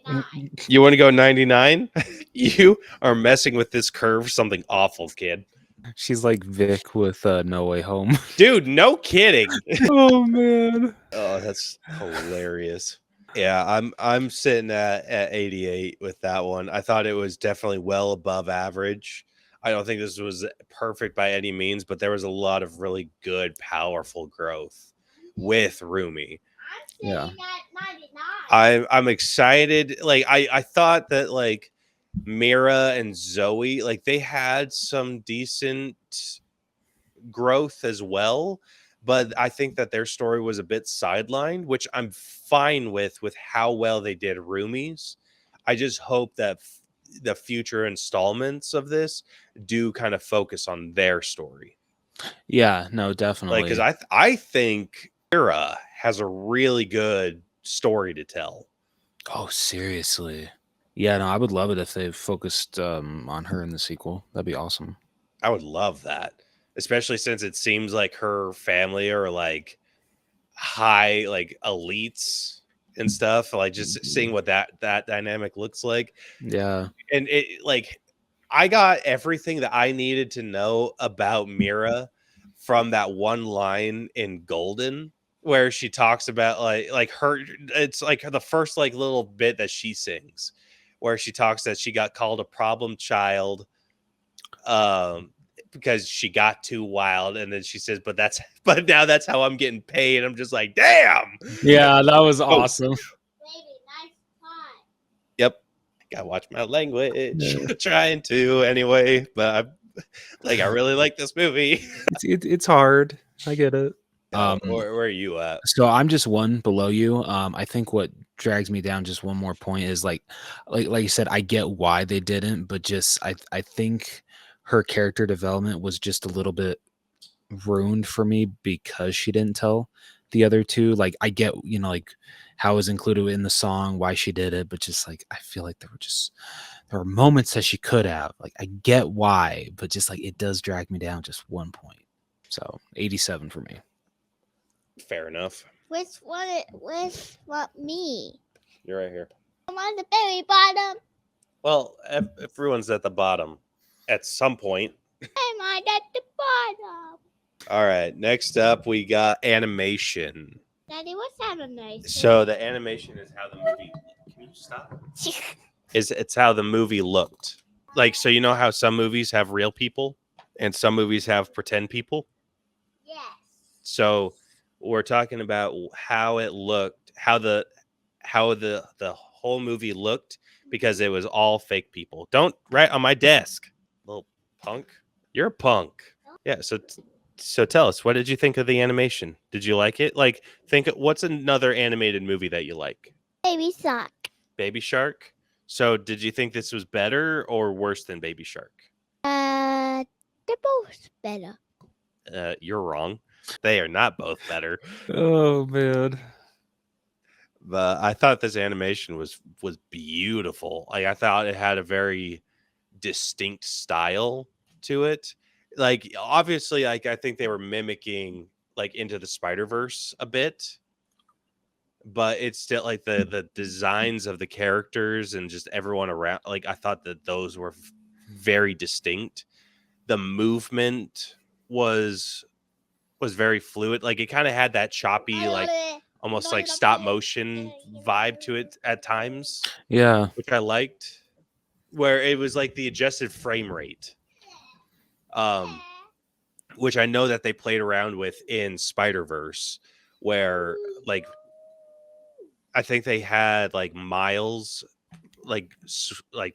99. You want to go 99? You are messing with this curve something awful, kid. She's like Vic with No Way Home. Dude, no kidding. Oh man. Oh, that's hilarious. Yeah, I'm sitting at 88 with that one. I thought it was definitely well above average. I don't think this was perfect by any means, but there was a lot of really good, powerful growth with Rumi. Yeah. I'm excited. Like I thought that like Mira and Zoe, like they had some decent growth as well, but I think that their story was a bit sidelined, which I'm fine with how well they did Rumi's. I just hope that the future installments of this do kind of focus on their story. Yeah, no, Like, definitely. because I think Mira has a really good story to tell. Oh, seriously. Yeah, no, I would love it if they focused on her in the sequel. That'd be awesome. I would love that, especially since it seems like her family are like high, like elites and stuff. Like just seeing what that dynamic looks like. Yeah. And it like I got everything that I needed to know about Mira from that one line in Golden where she talks about like her, it's like the first like little bit that she sings where she talks that she got called a problem child because she got too wild, and then she says but now that's how I'm getting paid. I'm just like, damn. Yeah, that was Oh, awesome. yep, gotta watch my language. Yeah. Trying to anyway, but I really like this movie. It's hard. I get it. Where are you at? So I'm just one below you. I think what drags me down just one more point is like you said, I get why they didn't, but just I think her character development was just a little bit ruined for me because she didn't tell the other two. Like I get, like how it was included in the song, why she did it, but just like I feel like there were moments that she could have. Like I get why, but just like it does drag me down just 1 point. So 87 for me. Fair enough. Which what me? You're right here. I'm on the very bottom. Well, everyone's at the bottom at some point. I'm on at the bottom. All right, next up we got animation. Daddy, what's animation? So the animation is how the movie. Can you stop? It's how the movie looked. Like, so you know how some movies have real people and some movies have pretend people? Yes. So we're talking about how it looked, how the whole movie looked, because it was all fake people. Don't write on my desk, little punk. You're a punk. Yeah, so tell us, what did you think of the animation? Did you like it? Like, what's another animated movie that you like? Baby Shark. Baby Shark? So did you think this was better or worse than Baby Shark? They're both better. You're wrong. They are not both better. Oh man. But I thought this animation was beautiful. Like I thought it had a very distinct style to it. Like obviously, like I think they were mimicking like Into the Spider-Verse a bit, but it's still like the designs of the characters and just everyone around. Like I thought that those were very distinct. The movement was very fluid. Like it kind of had that choppy, like almost like stop motion vibe to it at times. Yeah. Which I liked, where it was like the adjusted frame rate. Which I know that they played around with in Spider-Verse, where like I think they had like Miles like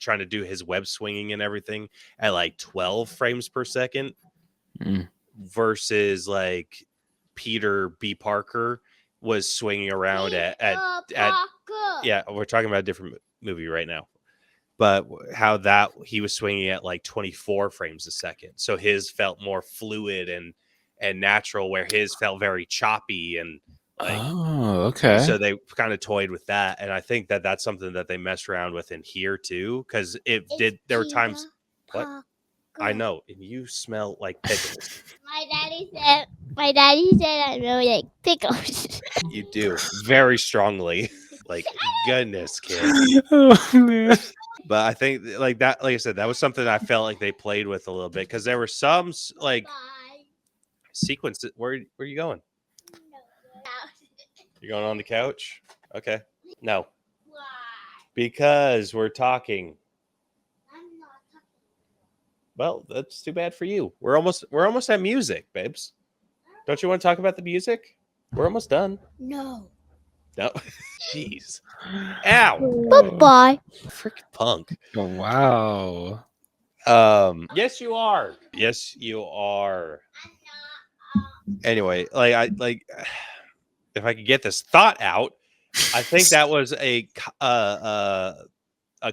trying to do his web swinging and everything at like 12 frames per second versus like Peter B. Parker was swinging around at yeah, we're talking about a different movie right now, but how that he was swinging at like 24 frames a second, so his felt more fluid and natural, where his felt very choppy and like, oh, okay. so they kind of toyed with that, and I think that that's something that they messed around with in here too, because there were times. What? I know, and you smell like pickles. My daddy said I smell like pickles. You do very strongly. Like, goodness, kid. Oh man. But I think like that, like I said, that was something I felt like they played with a little bit, because there were some like sequences. Where are you going? You're going on the couch? Okay. No. Why? Because we're talking. I'm not talking. Well, that's too bad for you. We're almost at music, babes. Don't you want to talk about the music? We're almost done. No. No. Jeez. Ow. Bye-bye. Freaking punk. Oh, wow. Yes, you are. Yes, you are. Anyway, if I could get this thought out, I think that was a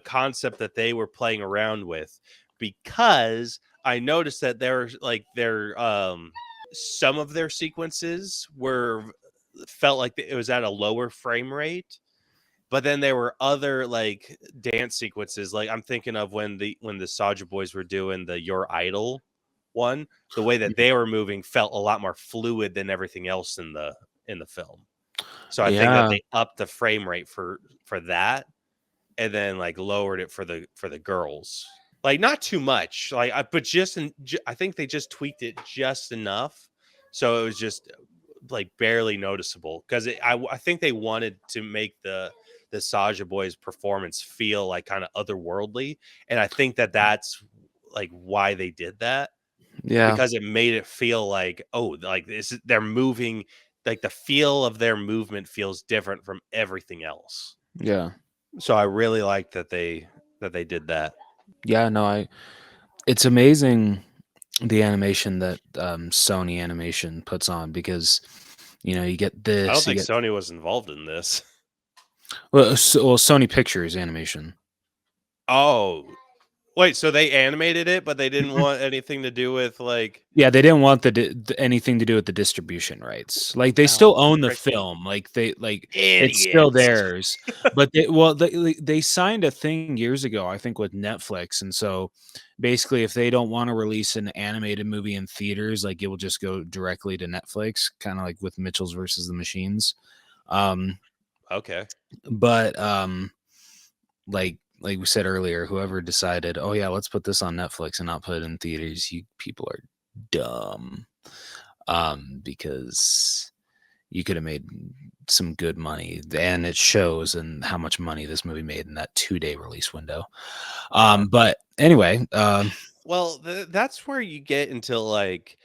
concept that they were playing around with, because I noticed that some of their sequences felt like it was at a lower frame rate, but then there were other like dance sequences, like I'm thinking of when the Soulja Boys were doing the Your Idol one, the way that they were moving felt a lot more fluid than everything else in the film. So I think that Yeah. they upped the frame rate for that, and then like lowered it for the girls. Like not too much, but I think they just tweaked it just enough, so it was just like barely noticeable, because I think they wanted to make the Saja Boys performance feel like kind of otherworldly, and I think that that's like why they did that, Yeah. because it made it feel like, oh, like they're moving, like the feel of their movement feels different from everything else. Yeah. So I really like that they did that. Yeah. No, it's amazing the animation that Sony Animation puts on, because you get I don't this, think Sony was involved in this. Sony Pictures Animation. Oh, wait, so they animated it, but they didn't want anything to do with like. Yeah, they didn't want anything to do with the distribution rights. Like they still own the freaking film. Like it's still idiots. theirs. But they signed a thing years ago, I think, with Netflix, and so basically, if they don't want to release an animated movie in theaters, like it will just go directly to Netflix, kind of like with Mitchell's versus the Machines. Okay. But like we said earlier, whoever decided, oh yeah, let's put this on Netflix and not put it in theaters, you people are dumb. Because you could have made some good money, and it shows in how much money this movie made in that 2-day release window. But anyway, well, that's where you get into like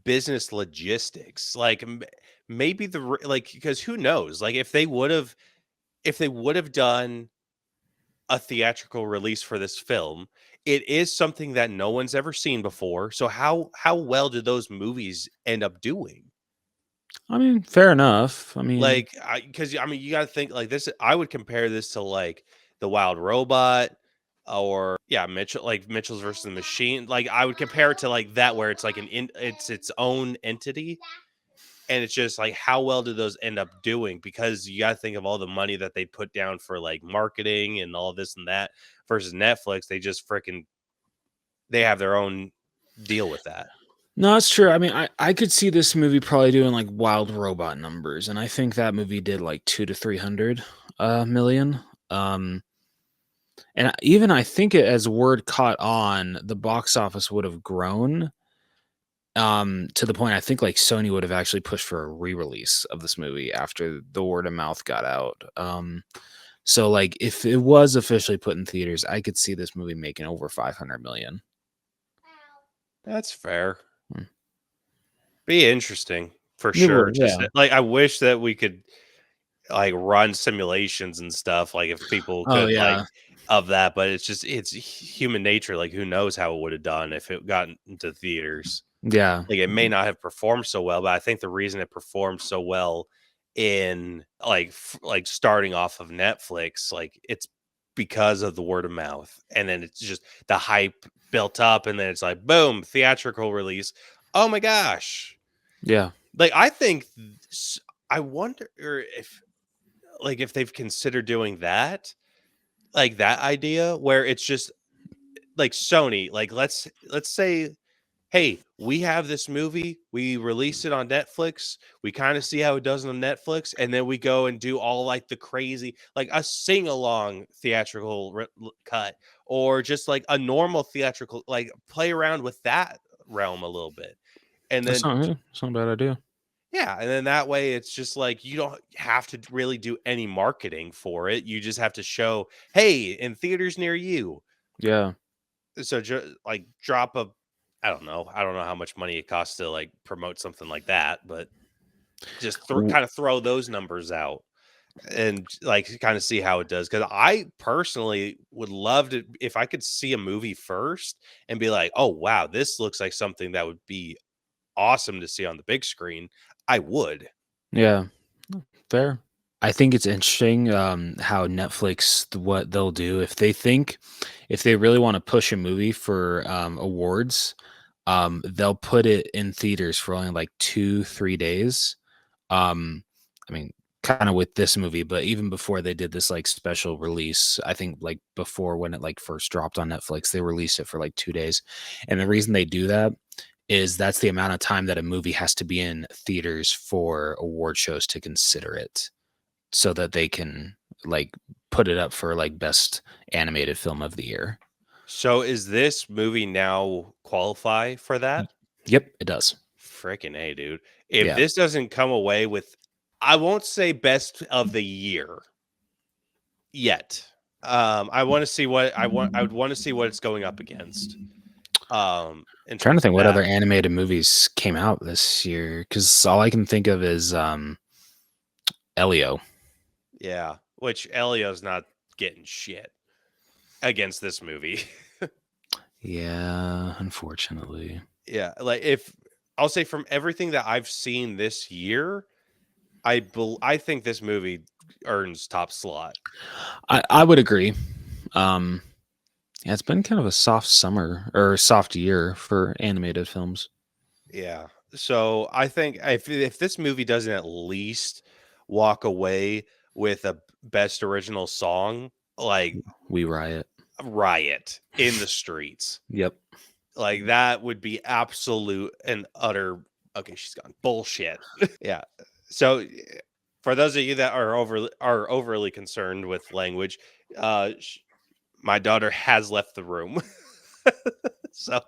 business logistics, like maybe because who knows, like if they would have done a theatrical release for this film, it is something that no one's ever seen before. So how well did those movies end up doing? I mean, fair enough. I mean, Like, because you got to think like this. I would compare this to like the Wild Robot, or Mitchell's versus the Machine. Like, I would compare it to like that, where it's like it's its own entity, and it's just like how well do those end up doing? Because you got to think of all the money that they put down for like marketing and all this and that, versus Netflix. They have their own deal with that. no, it's true. I mean, I could see this movie probably doing like Wild Robot numbers, and I think that movie did like 200 to 300 million. And even I think as word caught on, the box office would have grown to the point I think like Sony would have actually pushed for a re-release of this movie after the word of mouth got out. So like if it was officially put in theaters, I could see this movie making over 500 million. That's fair. Hmm. Be interesting for It sure. would, Just yeah. like I wish that we could like run simulations and stuff, like if people Oh could like yeah. of that, but it's human nature. Like who knows how it would have done if it got into theaters. Yeah. Like it may not have performed so well, but I think the reason it performed so well in like starting off of Netflix, like it's because of the word of mouth, and then it's just the hype built up, and then it's like boom, theatrical release. Oh my gosh. Yeah. Like I think I wonder if they've considered doing that, like that idea where it's just like Sony, like let's say, hey, we have this movie, we release it on Netflix, we kind of see how it does on Netflix, and then we go and do all like the crazy, like a sing along theatrical cut, or just like a normal theatrical, like play around with that realm a little bit, and That's then not a bad idea. yeah, and then that way it's just like you don't have to really do any marketing for it. You just have to show, hey, in theaters near you. Yeah. So like drop a, I don't know how much money it costs to like promote something like that, but just kind of throw those numbers out and like kind of see how it does. Because I personally would love to, if I could see a movie first and be like, oh wow, this looks like something that would be awesome to see on the big screen, I would. Yeah, fair. I think it's interesting how Netflix, what they'll do if they really want to push a movie for awards, they'll put it in theaters for only like 2-3 days. I mean, kind of with this movie, but even before they did this like special release, I think like before when it like first dropped on Netflix, they released it for like 2 days. And the reason they do that is that's the amount of time that a movie has to be in theaters for award shows to consider it, so that they can like put it up for like best animated film of the year. So is this movie now qualify for that? Yep, it does. Freaking A, dude. If Yeah. this doesn't come away with, I won't say best of the year yet. I want to see what I would want to see what it's going up against. In I'm trying to terms think of what that. other animated movies came out this year, because all I can think of is Elio. Yeah, which Elio's not getting shit against this movie. Yeah, unfortunately. Yeah, like if I'll say from everything that I've seen this year, I think this movie earns top slot. I would agree. Yeah, it's been kind of a soft summer or soft year for animated films. Yeah. So I think if this movie doesn't at least walk away with a best original song, like We Riot. Riot in the Streets, Yep. like that would be absolute and utter, okay, she's gone, bullshit. Yeah. So for those of you that are overly concerned with language, my daughter has left the room. So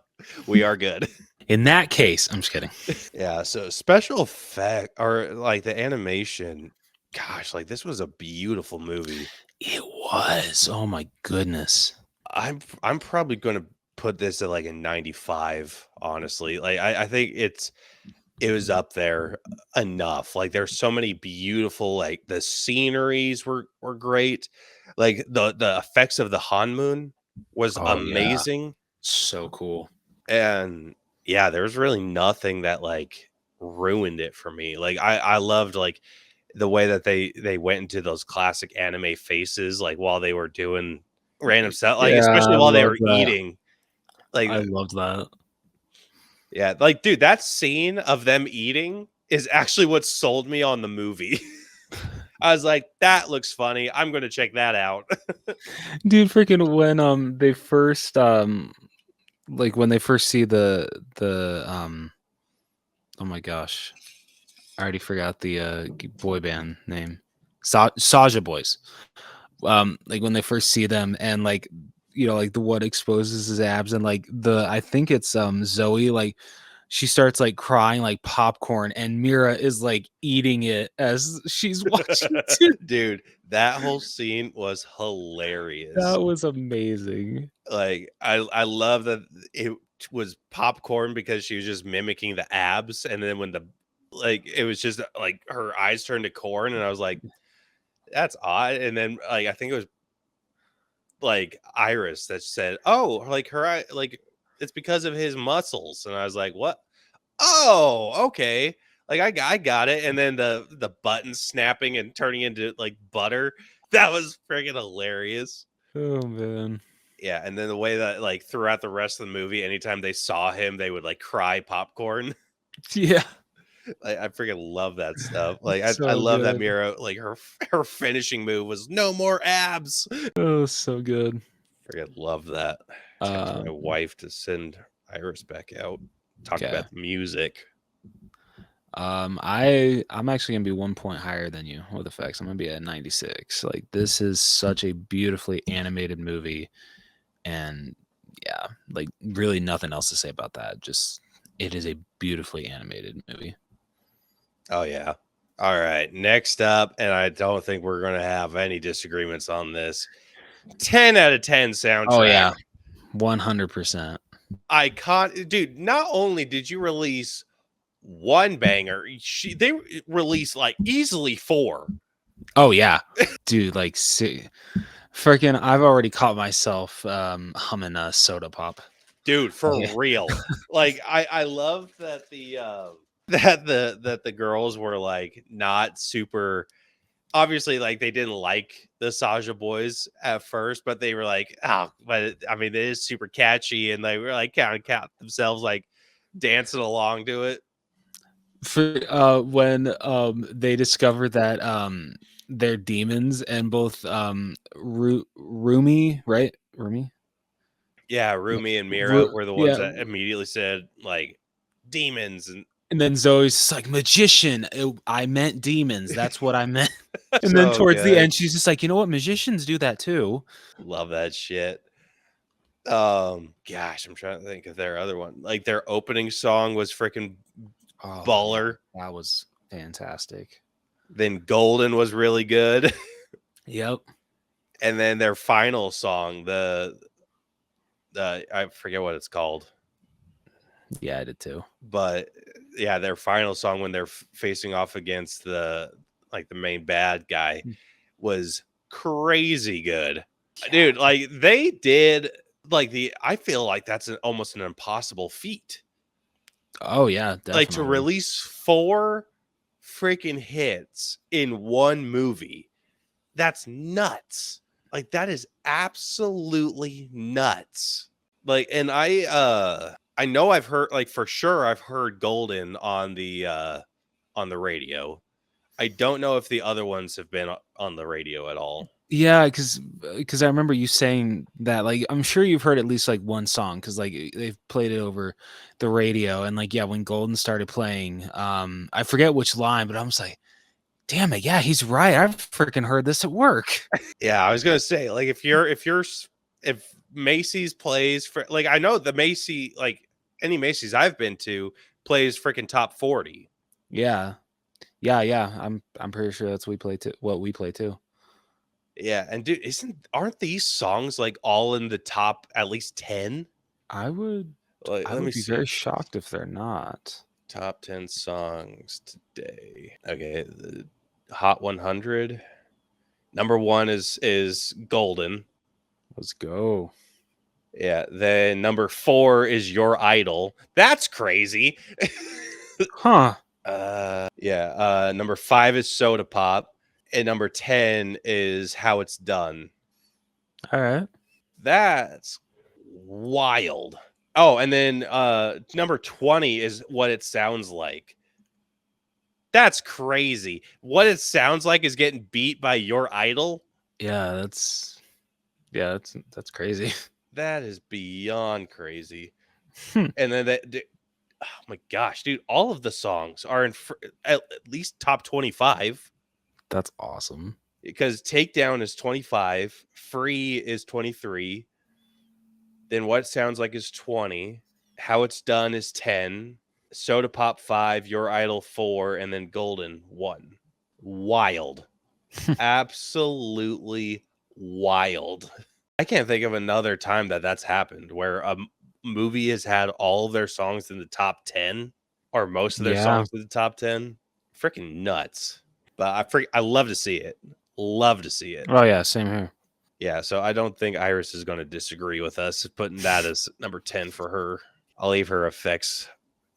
we are good. In that case, I'm just kidding. Yeah, so special effect or like the animation, gosh, like this was a beautiful movie. It was. Oh my goodness. I'm probably gonna put this at like a 95, honestly. Like I think it was up there enough. Like there's so many beautiful, like the sceneries were great. Like the effects of the Hanmoon was Oh, yeah. amazing. So cool. And yeah, there's really nothing that like ruined it for me. Like I loved like the way that they went into those classic anime faces, like while they were doing random stuff, like especially while they were eating. Like I loved that. yeah, like dude, that scene of them eating is actually what sold me on the movie. I was like, that looks funny. I'm gonna check that out. Dude, freaking when they first like when they first see the oh my gosh, I already forgot the boy band name. Saja Boys. Like when they first see them and like, you know, like the one exposes his abs and like I think it's Zoe, like she starts like crying like popcorn and Mira is like eating it as she's watching too. Dude, that whole scene was hilarious. That was amazing. Like I love that it was popcorn because she was just mimicking the abs, and then when it was just like her eyes turned to corn, and I was like, that's odd. And then like I think it was like Iris that said, oh, like her eye, like it's because of his muscles, and I was like, what? Oh, okay. Like I got it. And then the button snapping and turning into like butter, that was freaking hilarious. Oh man. Yeah, and then the way that like throughout the rest of the movie, anytime they saw him, they would like cry popcorn. Yeah. I freaking love that stuff. Like I So love that good. Mira, like her finishing move was no more abs. Oh, so good. Freaking love that. Text my wife to send Iris back out. Talk about the music. I'm actually gonna be 1 point higher than you with effects. I'm gonna be at 96. Like this is such a beautifully animated movie, and yeah, like really nothing else to say about that. Just it is a beautifully animated movie. Oh yeah. All right. Next up, and I don't think we're gonna have any disagreements on this. 10 out of 10 soundtrack. Oh yeah, 100%. Dude, not only did you release one banger, they released like easily 4. Oh yeah, dude. Like, freaking, I've already caught myself humming a Soda Pop. Dude, for Yeah. real. Like I love that the girls were like not super, obviously, like they didn't like the Saja Boys at first, but they were like, oh, but I mean, it is super catchy, and they were like count themselves like dancing along to it. For when they discover that they're demons, and both Rumi, right? Rumi? Yeah, Yeah. Rumi and Mira were the ones Yeah. that immediately said like demons, and And then Zoe's just like, magician. I meant demons. That's what I meant. And then so towards the good. end, she's just like, you know what? Magicians do that too. Love that shit. Gosh, I'm trying to think of their other one. Like their opening song was freaking Oh, baller. yeah, that was fantastic. Then Golden was really good. Yep. And then their final song, the I forget what it's called. Yeah, I did too. But yeah, their final song when they're facing off against the main bad guy was crazy good. Dude, like they did I feel like that's almost an impossible feat. Oh yeah, definitely. Like to release 4 freaking hits in one movie. That's nuts. Like that is absolutely nuts. Like, and I know I've heard, like, for sure I've heard Golden on the radio. I don't know if the other ones have been on the radio at all. Yeah, because I remember you saying that. Like, I'm sure you've heard at least like one song, because like they've played it over the radio, and like, yeah, when Golden started playing, I forget which line, but I was like, damn it, yeah, he's right. I've freaking heard this at work. Yeah, I was gonna say, like, if Macy's plays for, like, I know the Macy, like any Macy's I've been to plays freaking top 40. Yeah. I'm pretty sure that's what we play too. Yeah, and dude, aren't these songs like all in the top at least 10? I would be very shocked if they're not. Top 10 songs today. Okay, the Hot 100. Number 1 is Golden. Let's go. Yeah, then number 4 is Your Idol. That's crazy. Huh. Yeah, number 5 is Soda Pop, and number 10 is How It's Done. All right. That's wild. Oh, and then number 20 is What It Sounds Like. That's crazy. What It Sounds Like is getting beat by Your Idol. Yeah, that's crazy. That is beyond crazy. Hmm. And then oh my gosh, dude, all of the songs are in at least top 25. That's awesome. Because Takedown is 25, Free is 23, then What It Sounds Like is 20, How It's Done is 10, Soda Pop 5, Your Idol 4, and then Golden 1. Wild. Absolutely wild. I can't think of another time that's happened where a movie has had all of their songs in the top 10 or most of their songs in the top 10. Freaking nuts. But I love to see it. Love to see it. Oh yeah, same here. Yeah, so I don't think Iris is going to disagree with us putting that as number 10 for her. I'll leave her effects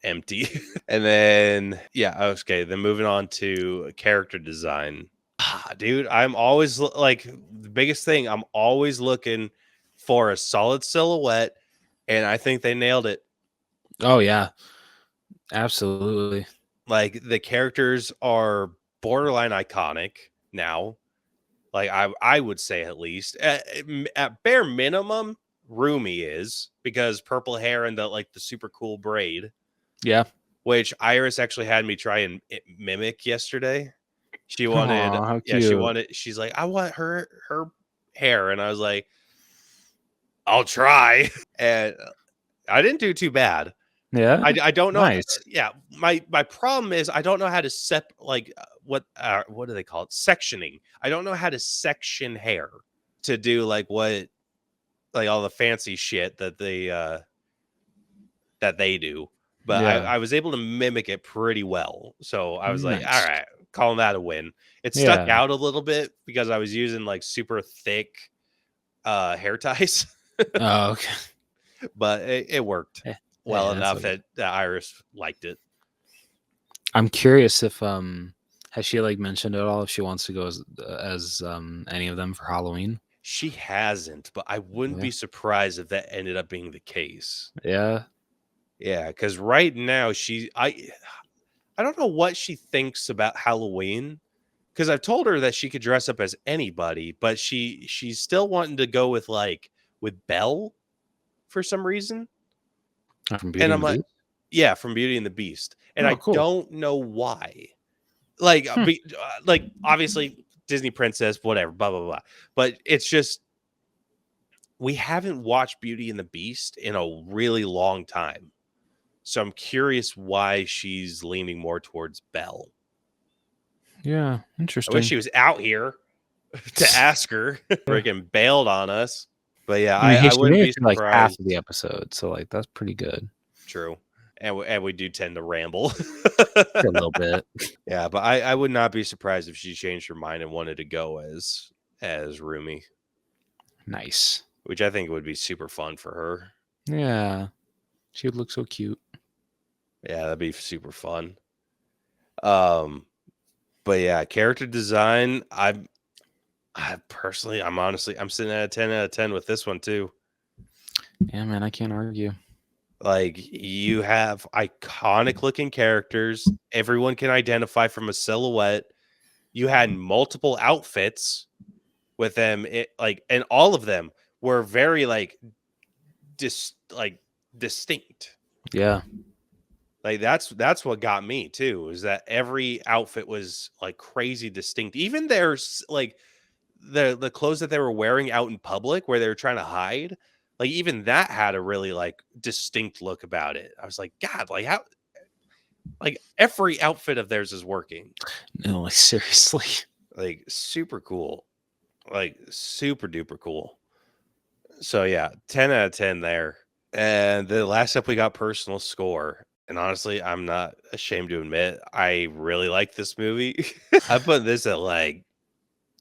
empty. And then, yeah, okay, then moving on to character design. Dude, I'm always like, the biggest thing, I'm always looking for a solid silhouette, and I think they nailed it. Oh yeah, absolutely. Like the characters are borderline iconic now. Like I would say, at least at bare minimum, Rumi is, because purple hair and the super cool braid. Yeah, which Iris actually had me try and mimic yesterday. She wanted, how cute. she's like, I want her hair, and I was like, I'll try, and I didn't do too bad. Yeah, I don't know. Nice. Yeah, my problem is I don't know how to what do they call it? Sectioning. I don't know how to section hair to do like what like all the fancy shit that they do. But Yeah. I was able to mimic it pretty well. So I was like, Nice. all right, calling that a win. It stuck out a little bit because I was using like super thick hair ties. Oh, okay. But it worked well that's enough okay. that Iris liked it. I'm curious if has she like mentioned at all if she wants to go as any of them for Halloween? She hasn't, but I wouldn't Yeah. be surprised if that ended up being the case. Yeah. Yeah, because right now I don't know what she thinks about Halloween. Because I've told her that she could dress up as anybody, but she's still wanting to go with Belle for some reason. From Beauty And and I'm the like, Beast? yeah, from Beauty and the Beast. And Oh, I cool. don't know why. Like, obviously Disney princess, whatever, blah, blah, blah. But it's just, we haven't watched Beauty and the Beast in a really long time. So I'm curious why she's leaning more towards Belle. Yeah, I interesting. wish she was out here to ask her. Freaking bailed on us. But yeah, I mean, hey, I she wouldn't made be it through, like half surprised. of the episode, so like that's pretty good. True. And we do tend to ramble. A little bit. Yeah, but I would not be surprised if she changed her mind and wanted to go as Rumi, Nice. which I think would be super fun for her. Yeah. She would look so cute. Yeah, that'd be super fun. But yeah, character design, I'm sitting at a 10 out of 10 with this one too. Yeah, man, I can't argue. Like, you have iconic looking characters. Everyone can identify from a silhouette. You had multiple outfits with them. And all of them were very distinct. Yeah. Like that's what got me too, is that every outfit was like crazy distinct. Even there's like the clothes that they were wearing out in public where they were trying to hide, like even that had a really like distinct look about it. I was like, God, like how, like every outfit of theirs is working. No, like seriously. Like super cool, like super duper cool. So yeah, 10 out of 10 there. And the last up we got personal score. And honestly, I'm not ashamed to admit I really like this movie. I put this at like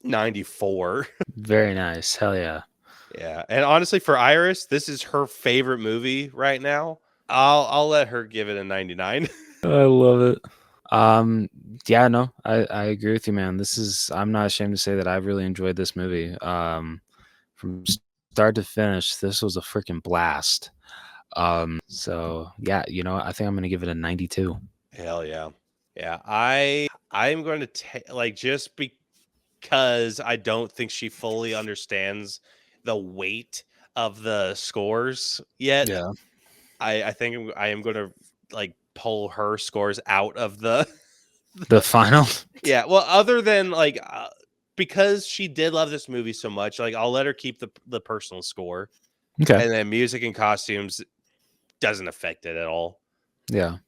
94. Very nice. Hell yeah. Yeah, and honestly, for Iris, this is her favorite movie right now. I'll let her give it a 99. I love it. Yeah, no, I agree with you, man. I'm not ashamed to say that I've really enjoyed this movie. From start to finish, this was a freaking blast. So yeah, I think I'm gonna give it a 92. Hell yeah. Yeah, I'm going to take, like, just because I don't think she fully understands the weight of the scores yet. Yeah. I think I am going to like pull her scores out of the final. Yeah, well, other than like because she did love this movie so much, like I'll let her keep the personal score. Okay. And then music and costumes doesn't affect it at all. Yeah.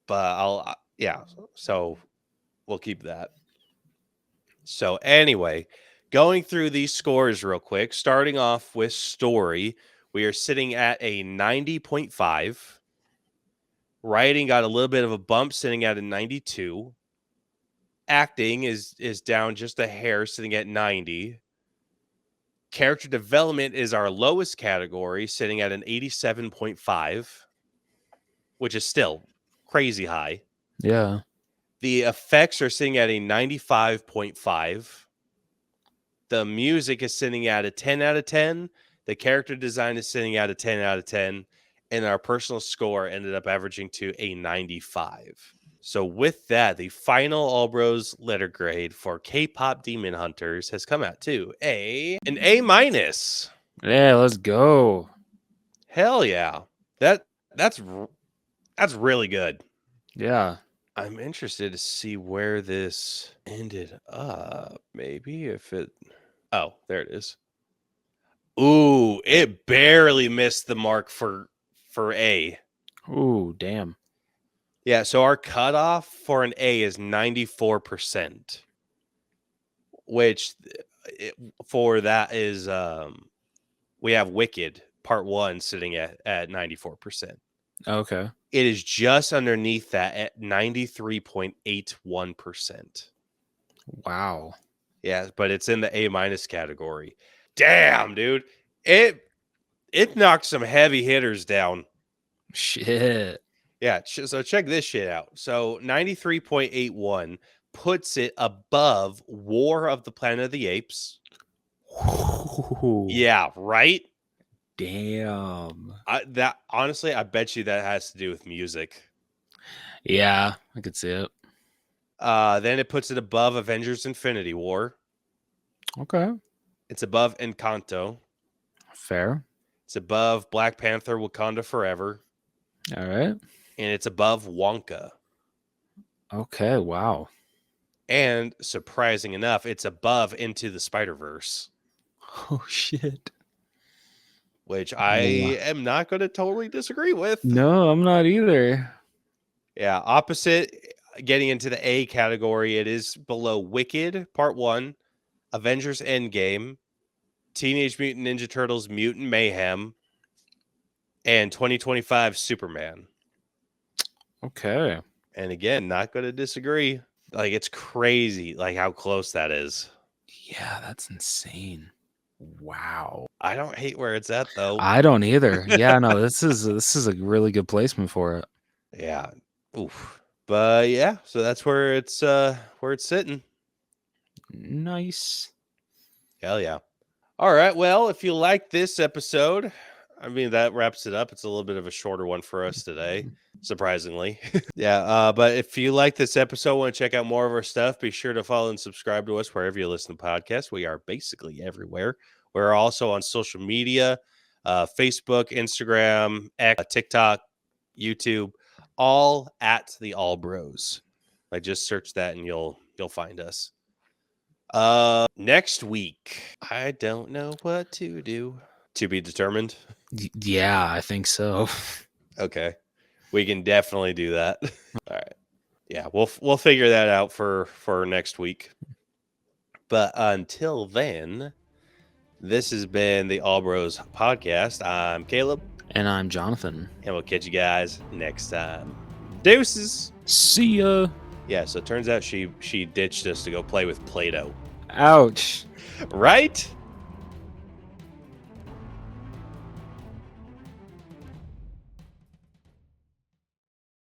But so we'll keep that. So anyway, going through these scores real quick, starting off with story, we are sitting at a 90.5. Writing got a little bit of a bump, sitting at a 92. Acting is down just a hair, sitting at 90. Character development is our lowest category, sitting at an 87.5, which is still crazy high. Yeah. The effects are sitting at a 95.5. The music is sitting at a 10 out of 10. The character design is sitting at a 10 out of 10. And our personal score ended up averaging to a 95. So with that, the final All Bros letter grade for K-pop Demon Hunters has come out to an A minus. Yeah, let's go. Hell yeah. That's really good. Yeah. I'm interested to see where this ended up. Maybe if it... Oh, there it is. Ooh, it barely missed the mark for A. Ooh, damn. Yeah, so our cutoff for an A is 94%, which for that is we have Wicked Part 1 sitting at 94%. Okay. It is just underneath that at 93.81%. Wow. Yeah, but it's in the A- category. Damn, dude. It knocked some heavy hitters down. Shit. Yeah, so check this shit out. So 93.81 puts it above War of the Planet of the Apes. Yeah, right? Damn. That honestly, I bet you that has to do with music. Yeah, I could see it. Then it puts it above Avengers Infinity War. Okay. It's above Encanto. Fair. It's above Black Panther Wakanda Forever. All right. And it's above Wonka. Okay. Wow. And surprising enough, it's above Into the Spider-Verse. Oh, shit. Which I am not going to totally disagree with. No, I'm not either. Yeah, opposite, getting into the A category, it is below Wicked Part 1, Avengers Endgame, Teenage Mutant Ninja Turtles Mutant Mayhem, and 2025 Superman. Okay. And again, not going to disagree. Like, it's crazy, like, how close that is. Yeah, that's insane. Wow. I don't hate where it's at, though. I don't either. Yeah, no, this is a really good placement for it. Yeah. Oof. But yeah, so that's where it's sitting. Nice. Hell yeah. All right. Well, if you like this episode, I mean, that wraps it up. It's a little bit of a shorter one for us today, surprisingly. Yeah. But if you like this episode, want to check out more of our stuff, be sure to follow and subscribe to us wherever you listen to podcasts. We are basically everywhere. We're also on social media, Facebook, Instagram, X, TikTok, YouTube, all at the All Bros. Like, just search that and you'll find us. Next week, I don't know what to do. To be determined. Yeah, I think so. Okay, we can definitely do that. All right, yeah, we'll figure that out for next week. But until then, this has been the All Bros podcast. I'm Caleb, And I'm Jonathan. and we'll catch you guys next time. Deuces. See ya. Yeah, so it turns out she ditched us to go play with Play-Doh. Ouch. Right?